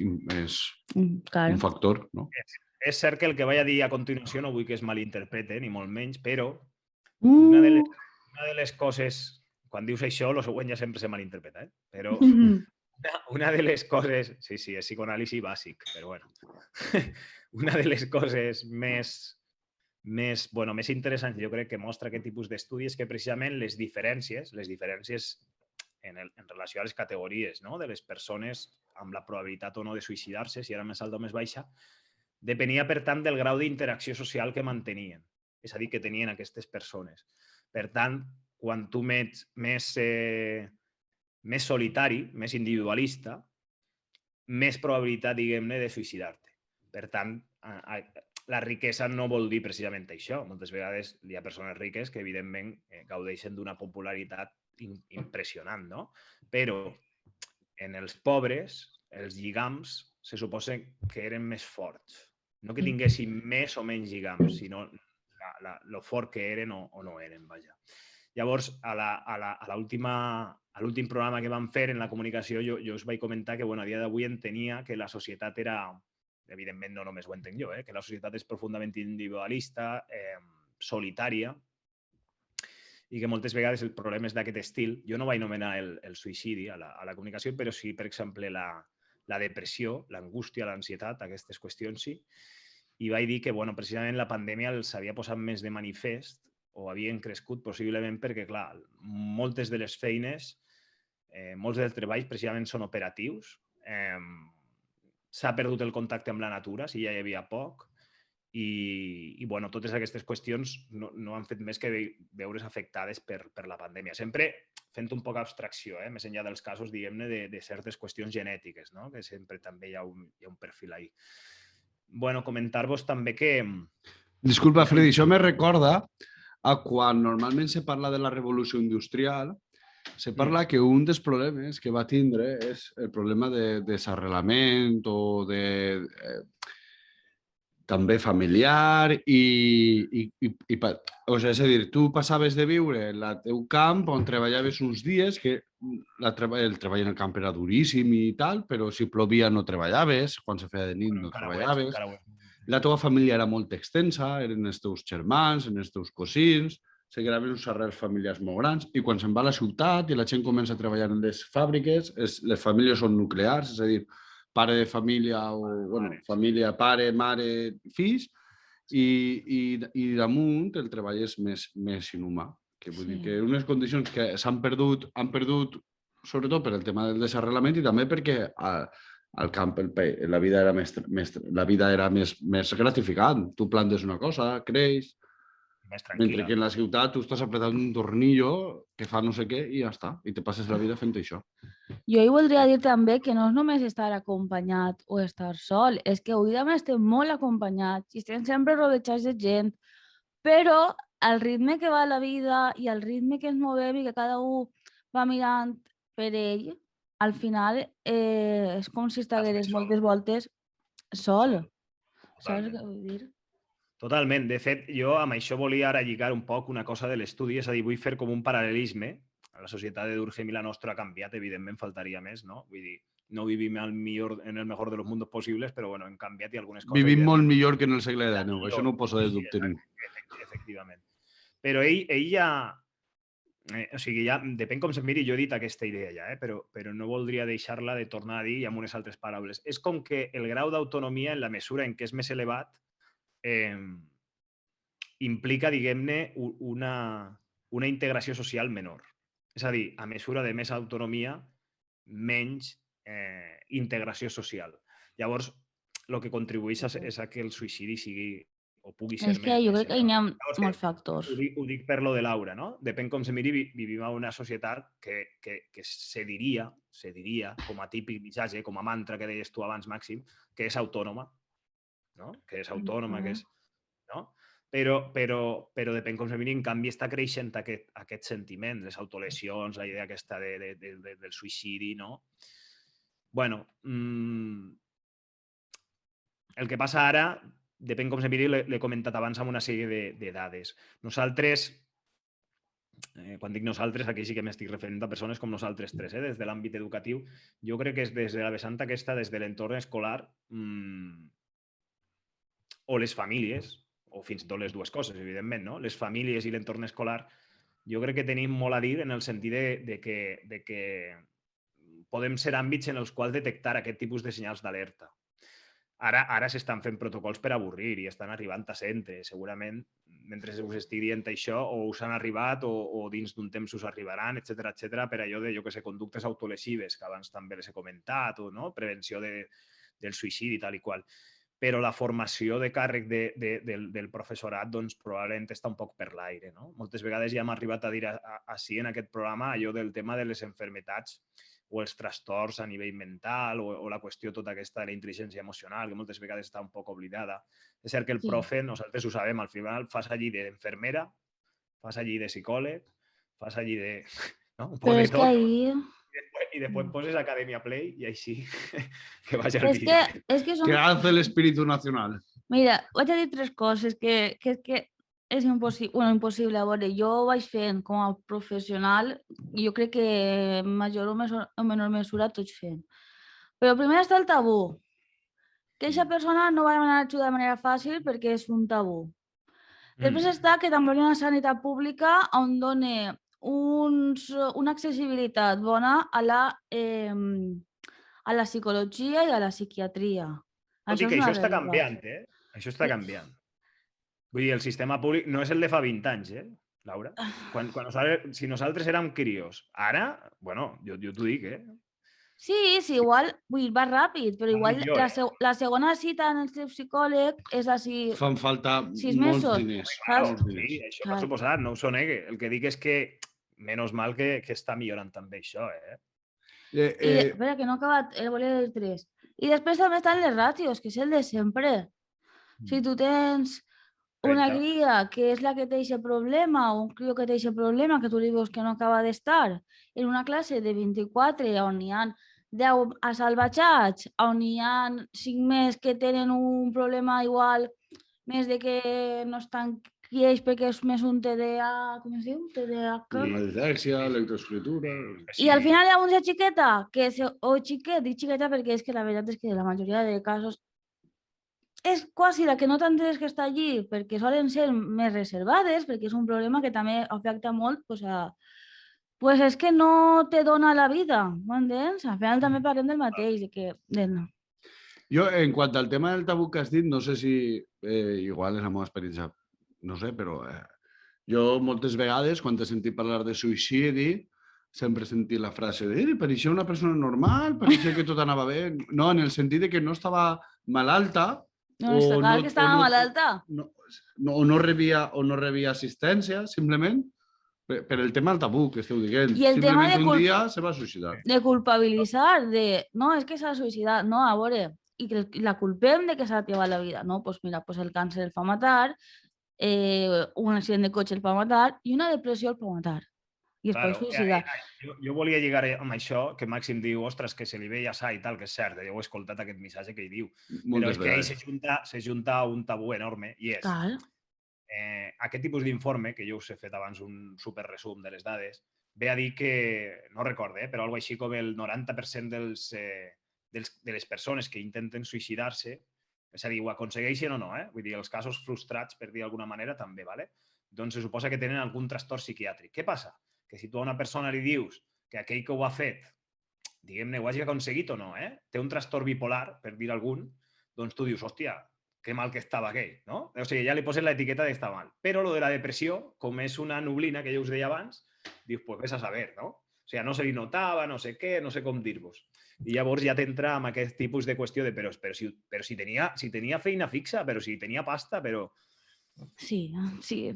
clar.
un factor, no?
És cert que el que vaig a dir a continuació no vull que es malinterprete, ni molt menys, però una de les coses, quan dius això, el següent ja sempre se malinterpreta, però una de les coses, sí, és psicoanàlisi bàsic, però bueno, una de les coses més interessants, jo crec que mostra aquest tipus d'estudis, que precisament les diferències en relació a les categories, no?, de les persones amb la probabilitat o no de suïcidar-se, si era més alta o més baixa, depenia, per tant, del grau d'interacció social que mantenien, és a dir, que tenien aquestes persones. Per tant, quan tu ets més solitari, més individualista, més probabilitat, diguem-ne, de suïcidar-te. Per tant, la riquesa no vol dir precisament això. Moltes vegades hi ha persones riques que, evidentment, gaudeixen d'una popularitat impressionant, no? Però en els pobres, els lligams se suposa que eren més forts. No que tinguessin més o menys lligams, sinó lo fort que eren o no eren, vaja. Llavors, a l'últim programa que vam fer en la comunicació, jo us vaig comentar que, a dia d'avui entenia que la societat era, evidentment no només ho entenc jo, que la societat és profundament individualista, solitària, i que moltes vegades el problema és d'aquest estil. Jo no vaig anomenar el suïcidi a la comunicació, però sí, per exemple, la depressió, l'angústia, l'ansietat, aquestes qüestions sí. I vaig dir que, precisament la pandèmia els havia posat més de manifest o havien crescut possiblement perquè, clar, moltes de les feines, molts dels treballs precisament són operatius. S'ha perdut el contacte amb la natura, si ja hi havia poc, i totes aquestes qüestions no han fet més que veure's afectades per la pandèmia. Sempre fent un poc abstracció, més enllà dels casos, diguem-ne, de certes qüestions genètiques, no?, que sempre també hi ha un perfil ahí. Comentar-vos també que...
Disculpa, Freddy, això me recorda a quan normalment se parla de la revolució industrial, se parla que un dels problemes que va tindre és el problema de desarrelament o també familiar és a dir, tu passaves de viure al teu camp on treballaves uns dies que el treball en el camp era duríssim i tal, però si plovia no treballaves, quan se feia de nit no treballaves. La teva família era molt extensa, eren els teus germans, els teus cosins, se creaven uns arrels familiars molt grans, i quan se'n va a la ciutat i la gent comença a treballar en les fàbriques, les famílies són nuclears, és a dir, pare de família, família, pare, mare, fills, i damunt el treball és més inhumà. Vull dir que unes condicions que s'han perdut, sobretot per el tema del desarrelament i també perquè al camp la vida era més gratificant. Tu plantes una cosa, creix, mentre que en la ciutat tu estàs apretant un tornillo que fa no sé què i ja està, i te passes la vida fent això.
Jo hi voldria dir també que no és només estar acompanyat o estar sol, és que avui també estem molt acompanyats i estem sempre rodejats de gent, però el ritme que va la vida i el ritme que ens movem i que cada un va mirant per ell, al final és com si estigués moltes voltes sol. Saps què vull dir?
Totalment. De fet, jo amb això volia ara lligar un poc una cosa de l'estudi, és a dir, vull fer com un paral·lelisme. La societat de Durkheim i la nostra ha canviat, evidentment, faltaria més, no? Vull dir, no vivim en el mejor de los mundos possibles, però hem canviat i algunes coses...
Vivim molt millor que en el segle XIX, això no ho poso de dubte ningú.
Efectivament. Però ell ja... O sigui, ja depèn com se'n miri, jo he dit aquesta idea ja, però no voldria deixar-la de tornar a dir amb unes altres paraules. És com que el grau d'autonomia, en la mesura en què és més elevat, implica, diguem-ne, una integració social menor. És a dir, a mesura de més autonomia, menys integració social. Llavors, el que contribueix és a que el suïcidi sigui o pugui ser
És que jo crec que hi ha molts factors.
Ho dic per lo de Laura, no? Depèn com se miri, vivim en una societat que se diria, com a típic missatge, com a mantra que deies tu abans, Màxim, que és autònoma, no? Que és autònoma, que és... No? Però depèn com se miri, en canvi està creixent aquest sentiment, les autolesions, la idea aquesta del suïcidi, no? Bueno, el que passa ara, depèn com se miri, l'he comentat abans amb una sèrie de dades. Nosaltres, quan dic nosaltres, aquí sí que m'estic referint a persones com nosaltres tres, des de l'àmbit educatiu, jo crec que és des de la vessant aquesta, des de l'entorn escolar, o les famílies, o fins i tot les dues coses, evidentment, no? Les famílies i l'entorn escolar, jo crec que tenim molt a dir en el sentit de que podem ser àmbits en els quals detectar aquest tipus de senyals d'alerta. Ara s'estan fent protocols per avorrir i estan arribant a centres. Segurament, mentre us estic dient això, o us han arribat o dins d'un temps us arribaran, etcètera, per allò de, jo que sé, conductes autolesives, que abans també les he comentat, o no? Prevenció del suïcidi, tal i qual. Però la formació de càrrec del professorat doncs, probablement està un poc per l'aire. No? Moltes vegades ja hem arribat a dir així en aquest programa allò del tema de les malalties o els trastorns a nivell mental o la qüestió tota aquesta de la intel·ligència emocional, que moltes vegades està un poc oblidada. És cert que el profe, nosaltres ho sabem, al final fas allí d'infermera, fas allí de psicòleg, fas allí de... No? Un poc de tot. I després poses Academia Play i així que vagi al vídeo.
Que hace el espíritu nacional.
Mira, vaig a dir tres coses que és impossible. A veure, jo vaig fent com a professional i jo crec que en major o menor mesura tots fent. Però primer està el tabú. Que aquesta persona no va demanar ajuda de manera fàcil perquè és un tabú. Després està que també hi ha una sanitat pública on dona una accessibilitat bona a la psicologia i a la psiquiatria.
Tot i que això està canviant, Això està canviant. Vull dir, el sistema públic no és el de fa 20 anys, Laura? Si nosaltres érem crios. Ara, bueno, jo t'ho dic,
Sí, igual, vull dir, va ràpid, però igual la segona cita en el seu psicòleg és així...
Fan falta
6 mesos.
Molts diners.
Sí, això per suposat, no ho negue. El que dic és que, menys mal que està millorant també això,
Espera, que no he acabat, volia dir 3. I després també estan les ràtios, que és el de sempre. Si tu tens una cria que és la que té aquest problema o un crió que té aquest problema que tu li veus que no acaba d'estar en una classe de 24 on hi ha 10 assalvatjats, on hi ha 5 més que tenen un problema igual, més de que no estan quiets perquè és més un TDA, com es diu? TDAH.
La dislexia, lectoescritura...
I al final hi ha una xiqueta, o xiquet, dic xiqueta perquè és que la veritat és que la majoria de casos és quasi la que no t'entenes que està allí perquè solen ser més reservades, perquè és un problema que també afecta molt pues és que no te dona la vida, m'entens? Al final també parlem del mateix.
Jo, en quant al tema del tabú que has dit, no sé si igual és la meva experiència, no sé, però jo moltes vegades, quan he sentit parlar de suïcidi, sempre he sentit la frase de pareixia una persona normal, pareixia que tot anava bé. No, en el sentit de que no estava malalta.
No, està clar que estava malalta.
O no rebia assistència, simplement, per el tema del tabú que esteu dient.
I el tema
un dia se va suïcidar.
De culpabilitzar, no, és que s'ha suïcidat, no, a veure, i que la culpem de que s'ha acabat la vida. No, doncs mira, el càncer el fa matar, un accident de cotxe el fa matar i una depressió el fa matar. I es pot suïcidar.
Jo volia lligar amb això, que Màxim diu, ostres, que se li veia sa i tal, que és cert, jo he escoltat aquest missatge que ell diu. Però és que ell s'ajunta un tabú enorme i és aquest tipus d'informe, que jo us he fet abans un superresum de les dades, ve a dir que, no recorde, però alguna així com el 90% de les persones que intenten suïcidar-se, és a dir, ho aconsegueixen o no, vull dir, els casos frustrats, per dir d'alguna manera, també, doncs se suposa que tenen algun trastorn psiquiàtric. Què passa? Que si tu a una persona li dius que aquell que ho ha fet, diguem-ne, ho hagi aconseguit o no, té un trastorn bipolar, per dir algun, doncs tu dius, hòstia, que mal que estava aquell, no? O sigui, ja li poses l'etiqueta d'estar mal. Però lo de la depressió, com és una nublina, que jo us deia abans, dius, pues vés a saber, no? O sigui, no se li notava, no sé què, no sé com dir-vos. I llavors ja t'entra amb aquest tipus de qüestió de però si tenia feina fixa, però si tenia pasta, però...
Sí,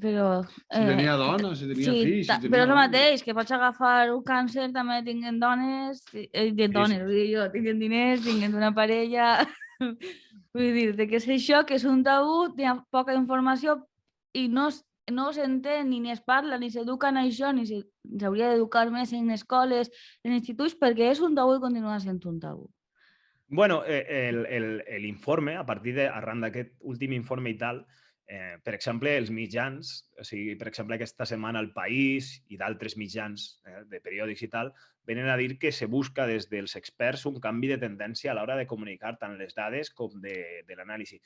però...
Si tenia dona, si tenia
sí,
fills, si tenia...
però és el mateix, que pots agafar un càncer, també tinguen dones, vull dir jo, tinguen diners, tinguen una parella... Vull dir, que és això, que és un tabú, hi ha poca informació i no s'entén ni es parla, ni s'educa en això, ni s'hauria d'educar més en escoles, en instituts, perquè és un tabú i continua sent un tabú.
Bueno, l'informe, a partir arran d'aquest últim informe i tal, per exemple, els mitjans, o sigui, per exemple, aquesta setmana El País i d'altres mitjans de periòdics i tal, venen a dir que se busca des dels experts un canvi de tendència a l'hora de comunicar tant les dades com de l'anàlisi.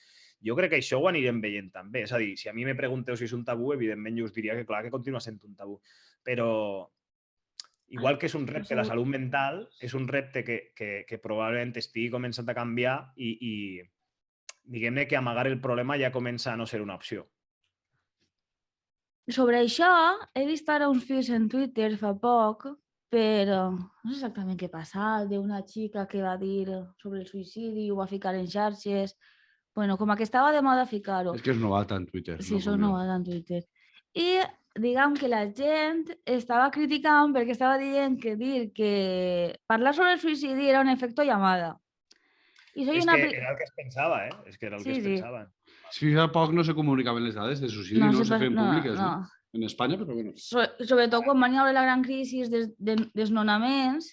Jo crec que això ho anirem veient també. És a dir, si a mi me pregunteu si és un tabú, evidentment jo us diria que clar que continua sent un tabú. Però igual que és un repte la salut mental, és un repte que probablement estigui començant a canviar i diguem-ne que amagar el problema ja comença a no ser una opció.
Sobre això, he vist ara uns fils en Twitter fa poc, però no sé exactament què passa, d'una xica que va dir sobre el suïcidi i ho va ficar en xarxes. Bueno, com que estava de moda ficar-ho.
És que és novata en Twitter.
Sí, és novata en Twitter. I diguem que la gent estava criticant perquè estava dient que parlar sobre el suïcidi era un efecte llamada.
És que era el que es pensava, eh? És que era el que es pensava.
Si fa poc no se comunicaven les dades de suïcidi, no se feien públiques, no? En Espanya, però bueno.
Sobretot quan van haver la gran crisi de desnonaments,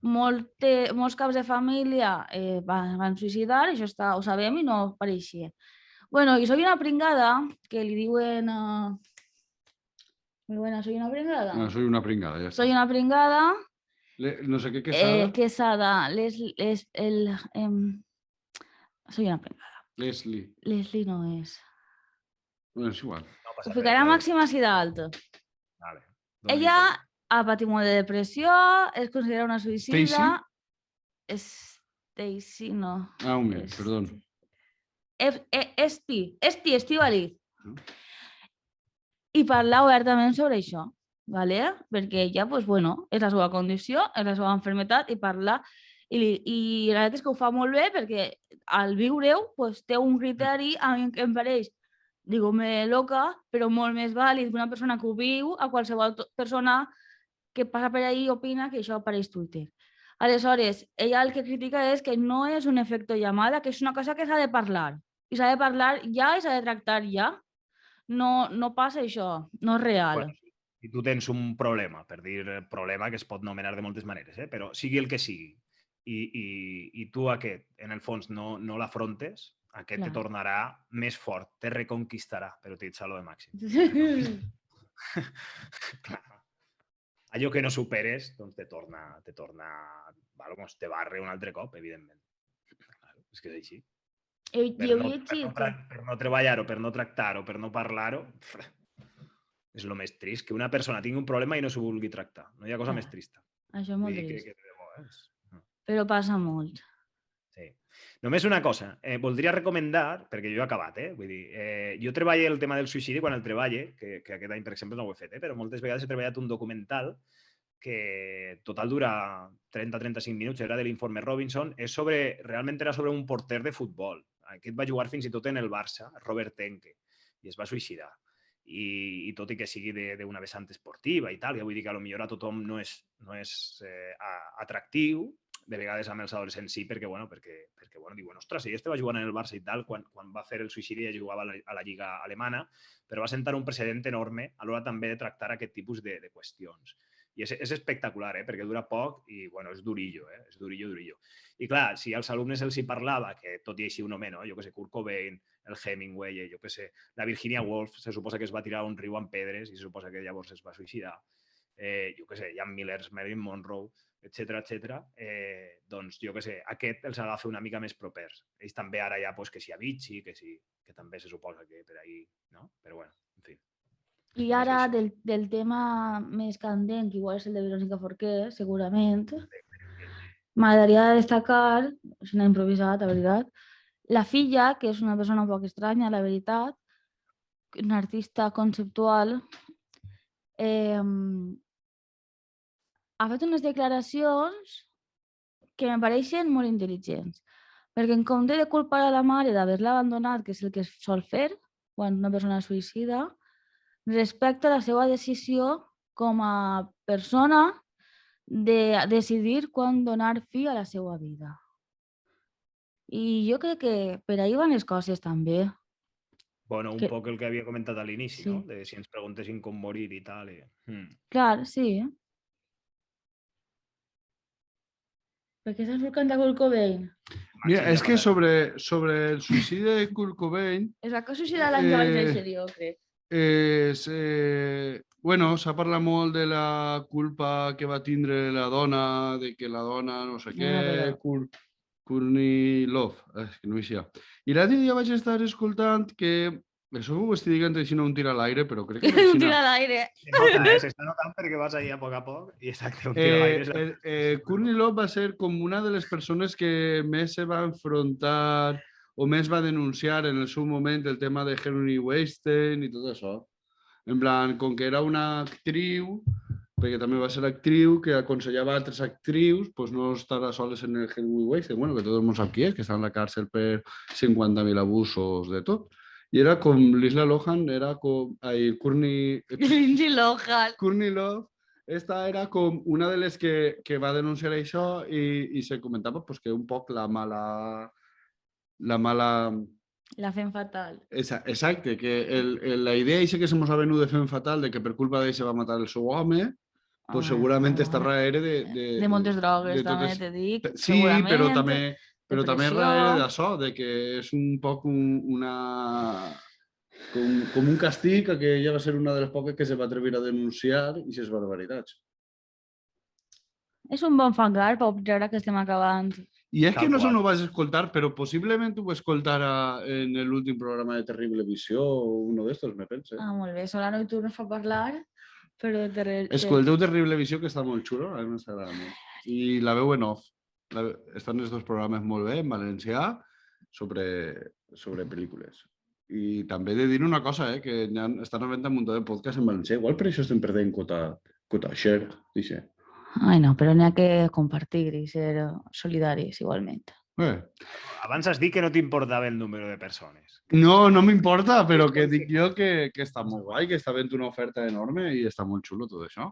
molts caps de família van suïcidar, això ho sabem i no apareixia. Bueno, i soy una pringada, que li diuen... Muy buena, soy una pringada.
No, soy una pringada, ja està.
Soy una pringada.
No sé què, Quesada.
Quesada, soy una pringada.
Leslie.
Leslie no és.
Bueno, és igual.
Ho ficarà màxima així d'alta.
Vale.
Ella ha patit molt de depressió, es considera una suïcida. Stacy, no.
Ah, un moment, perdó.
Estíbaliz. I parla obertament sobre això, ¿vale? Perquè ella, pues, bueno, és la seva condició, és la seva malaltia i parla. I la veritat és que ho fa molt bé perquè al viure-ho pues, té un criteri a mi que em pareix, digo-me loca, però molt més vàlid que una persona que ho viu a qualsevol persona que passa per ahí i opina que això apareix Twitter. Aleshores, ella el que critica és que no és un efecte llamada, que és una cosa que s'ha de parlar. I s'ha de parlar ja i s'ha de tractar ja. No passa això, no és real.
Bueno, si tu tens un problema, per dir problema que es pot anomenar de moltes maneres, però sigui el que sigui, i tu aquest, en el fons, no l'afrontes, aquest te tornarà més fort, te reconquistarà, per utilitzar-lo de màxim. Allò que no superes, doncs te barre un altre cop, evidentment. És que és així. Per no treballar-ho, per no tractar-ho, per no parlar-ho, és el més trist, que una persona tingui un problema i no s'ho vulgui tractar. No hi ha cosa més trista.
Això és molt trist. Però passa molt.
Sí. Només una cosa, voldria recomendar, perquè jo he acabat, vull dir, jo treballo el tema del suïcidi quan el treballo, que aquest any, per exemple, no ho he fet, però moltes vegades he treballat un documental que total dura 30-35 minuts, era de l'informe Robinson, realment era sobre un porter de futbol. Aquest va jugar fins i tot en el Barça, Robert Enke, i es va suïcidar. I tot i que sigui d'una vessant esportiva i tal, ja vull dir que potser a tothom no és atractiu, de vegades amb els adolescents sí, perquè diuen, ostres, ell va jugant en el Barça i tal, quan va fer el suïcidi ja jugava a la Lliga alemana, però va sentar un precedent enorme a l'hora també de tractar aquest tipus de qüestions. I és espectacular, perquè dura poc i és durillo, és durillo. I clar, si als alumnes els hi parlava, que tot i així un home, jo què sé, Kurt Cobain, el Hemingway, jo què sé, la Virginia Woolf, se suposa que es va tirar a un riu amb pedres i se suposa que llavors es va suïcidar. Jo què sé, Ian Millers, Marilyn Monroe, etc. Doncs jo què sé, aquest els agafa una mica més propers. Ells també ara ja, que si Avicii, que també se suposa que per ahí, no? Però bueno, en fi.
I ara del tema més candent, que igual és el de Verónica Forqué, segurament, m'agradaria destacar, és una improvisada, la veritat, la filla, que és una persona un poc estranya, la veritat, una artista conceptual, ha fet unes declaracions que me pareixen molt intel·ligents. Perquè en compte de culpar a la mare d'haver-la abandonat, que és el que es sol fer quan una persona es suïcida, respecta la seva decisió com a persona de decidir quan donar fi a la seva vida. I jo crec que per ahí van les coses també.
Bueno, un
Que-
poc el que havia comentat a l'inici,
Sí.
no? De si ens preguntessin com morir i tal.
Clar, sí. Per què estàs buscant a Kurt Cobain?
Mira,
Màxim
és que
de
sobre el suïcidi de Kurt Cobain
Es va suïcidar l'any que vaig
Eh,
néixer jo, crec.
bueno, s'ha parlat molt de la culpa que va tindre la dona, de que la dona no sé què,
però-
Courtney Love, és que no hi sia. I l'altre dia vaig estar escoltant que, això ho estic dient així no un tir a l'aire, però crec que
Un tir a l'aire.
Se nota, s'està notant perquè vas ahir a poc i exacte, un tiro a l'aire.
Courtney Love va ser com una de les persones que més se va enfrontar o més va denunciar en el seu moment el tema de Harvey Weinstein i tot això. En plan, com que era una actriu, perquè també va ser actriu, que aconsellava a altres actrius pues no estar a soles en el Harvey Weinstein, bueno, que tot el món sap qui és, que està en la càrcel per 50.000 abusos de tot. I era com l'Isla Lohan, era com... Courtney
Lindsay Lohan.
Courtney Love, esta era com una de les que va denunciar això i se comentava pues, que un poc la mala...
La fem fatal.
Exacte, que la idea és que se mos ha venut de fem fatal de que per culpa d'ell se va matar el seu home, pues segurament està darrere
de moltes drogues,
de
també
totes-
te dic.
Sí,
segurament.
però també
depressió.
darrere d'això, de que és un poc com un castig a que ella va ser una de les poques que se va atrevir a denunciar i ses barbaritats.
És un bon fangar per observar que estem acabant.
I és
Tal
que no sé
qual.
on ho vas escoltar, però possiblement ho escoltara en l'últim programa de Terrible Visió o uno d'estos, me pense.
Ah, molt bé. Solano i tu no fa parlar, però de...
Escolteu Terrible Visió, que està molt xulo, a mi m'agrada molt. I la veu en off. Estan els dos programes molt bé, en valencià, sobre pel·lícules. I també he de dir una cosa, que estan havent un munt de podcast en valencià. Igual per això estem perdent quota share, dice.
Ai, no, però n'hi ha que compartir i ser solidaris igualment.
Abans has dit que no t'importava el número de persones.
No m'importa, però que dic jo que està molt guai, que està havent una oferta enorme i està molt xulo tot això.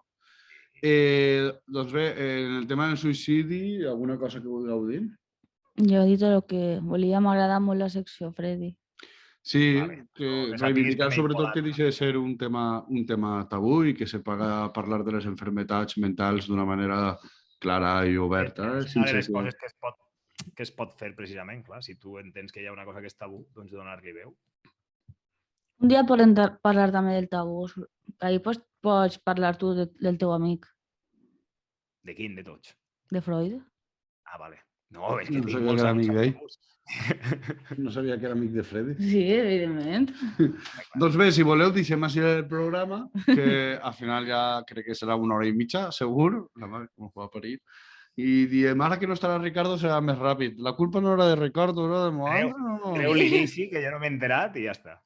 Doncs bé, en el tema del suïcidi, alguna cosa que vulgueu dir?
Jo he dit el que volia, m'agrada molt la secció, Freddy.
Sí,
Vale,
que
però que
reivindicar
sàpigues que
sobretot
m'he
que deixa de ser un tema tabú i que se paga parlar de les enfermetats mentals d'una manera clara i oberta.
És una de les coses que es pot fer precisament, clar. Si tu entens que hi ha una cosa que és tabú, doncs donar-li veu.
Un dia podem parlar també del tabú. Ahir pots parlar tu del teu amic,
De quin? De tots?
de Freud.
Ah, vale. No, és que
No
tinc
sabia
molts
que era
amics
amic d'ell.
tabús.
No sabia que era amic de Freddy.
Sí, evidentment.
Doncs bé, si voleu, deixem així el programa, que al final ja crec que serà 1 hora i mitja, segur, la mare com ho va parir. I diem, ara que no estarà Ricardo serà més ràpid. La culpa no era de Ricardo, era de Moandre, no?
Treu l'inici, que ja no m'he enterat i ja està.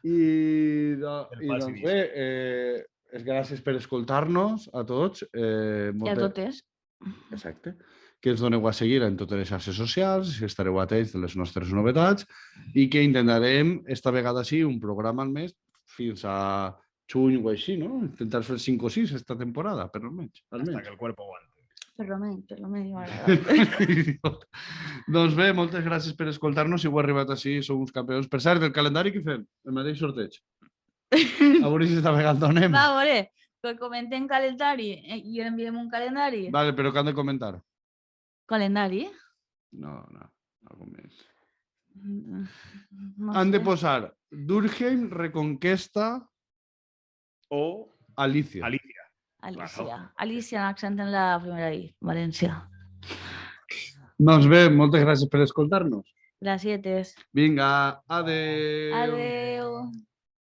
I
El fals
doncs
inici.
bé, gràcies per escoltar-nos a tots.
I a totes.
Exacte. Que ens doneu a seguir en totes les xarxes socials, que estareu atents de les nostres novetats i que intentarem, esta vegada sí, un programa al mes fins a juny o així, no? Intentar fer 5 o 6 esta temporada, per almenys.
Hasta que el cuerpo aguante.
Per lo menys m'agrada.
Doncs bé, moltes gràcies per escoltar-nos. Si heu arribat així, sou uns campions. Per cert, el calendari què fem? El mateix sorteig. A veure si esta vegada donem.
Va, a veure, que comentem calendari i enviem un calendari.
Vale, però què han de comentar?
Calendari?
No. Algo més.
No
Han de
sé.
posar Durkheim, Reconquesta,
O
Alicia.
Alicia.
Alicia. Alicia en accent en la primera I, València.
Doncs bé, moltes gràcies per escoltar-nos.
Gràcies.
Vinga, adeu.
Adeu.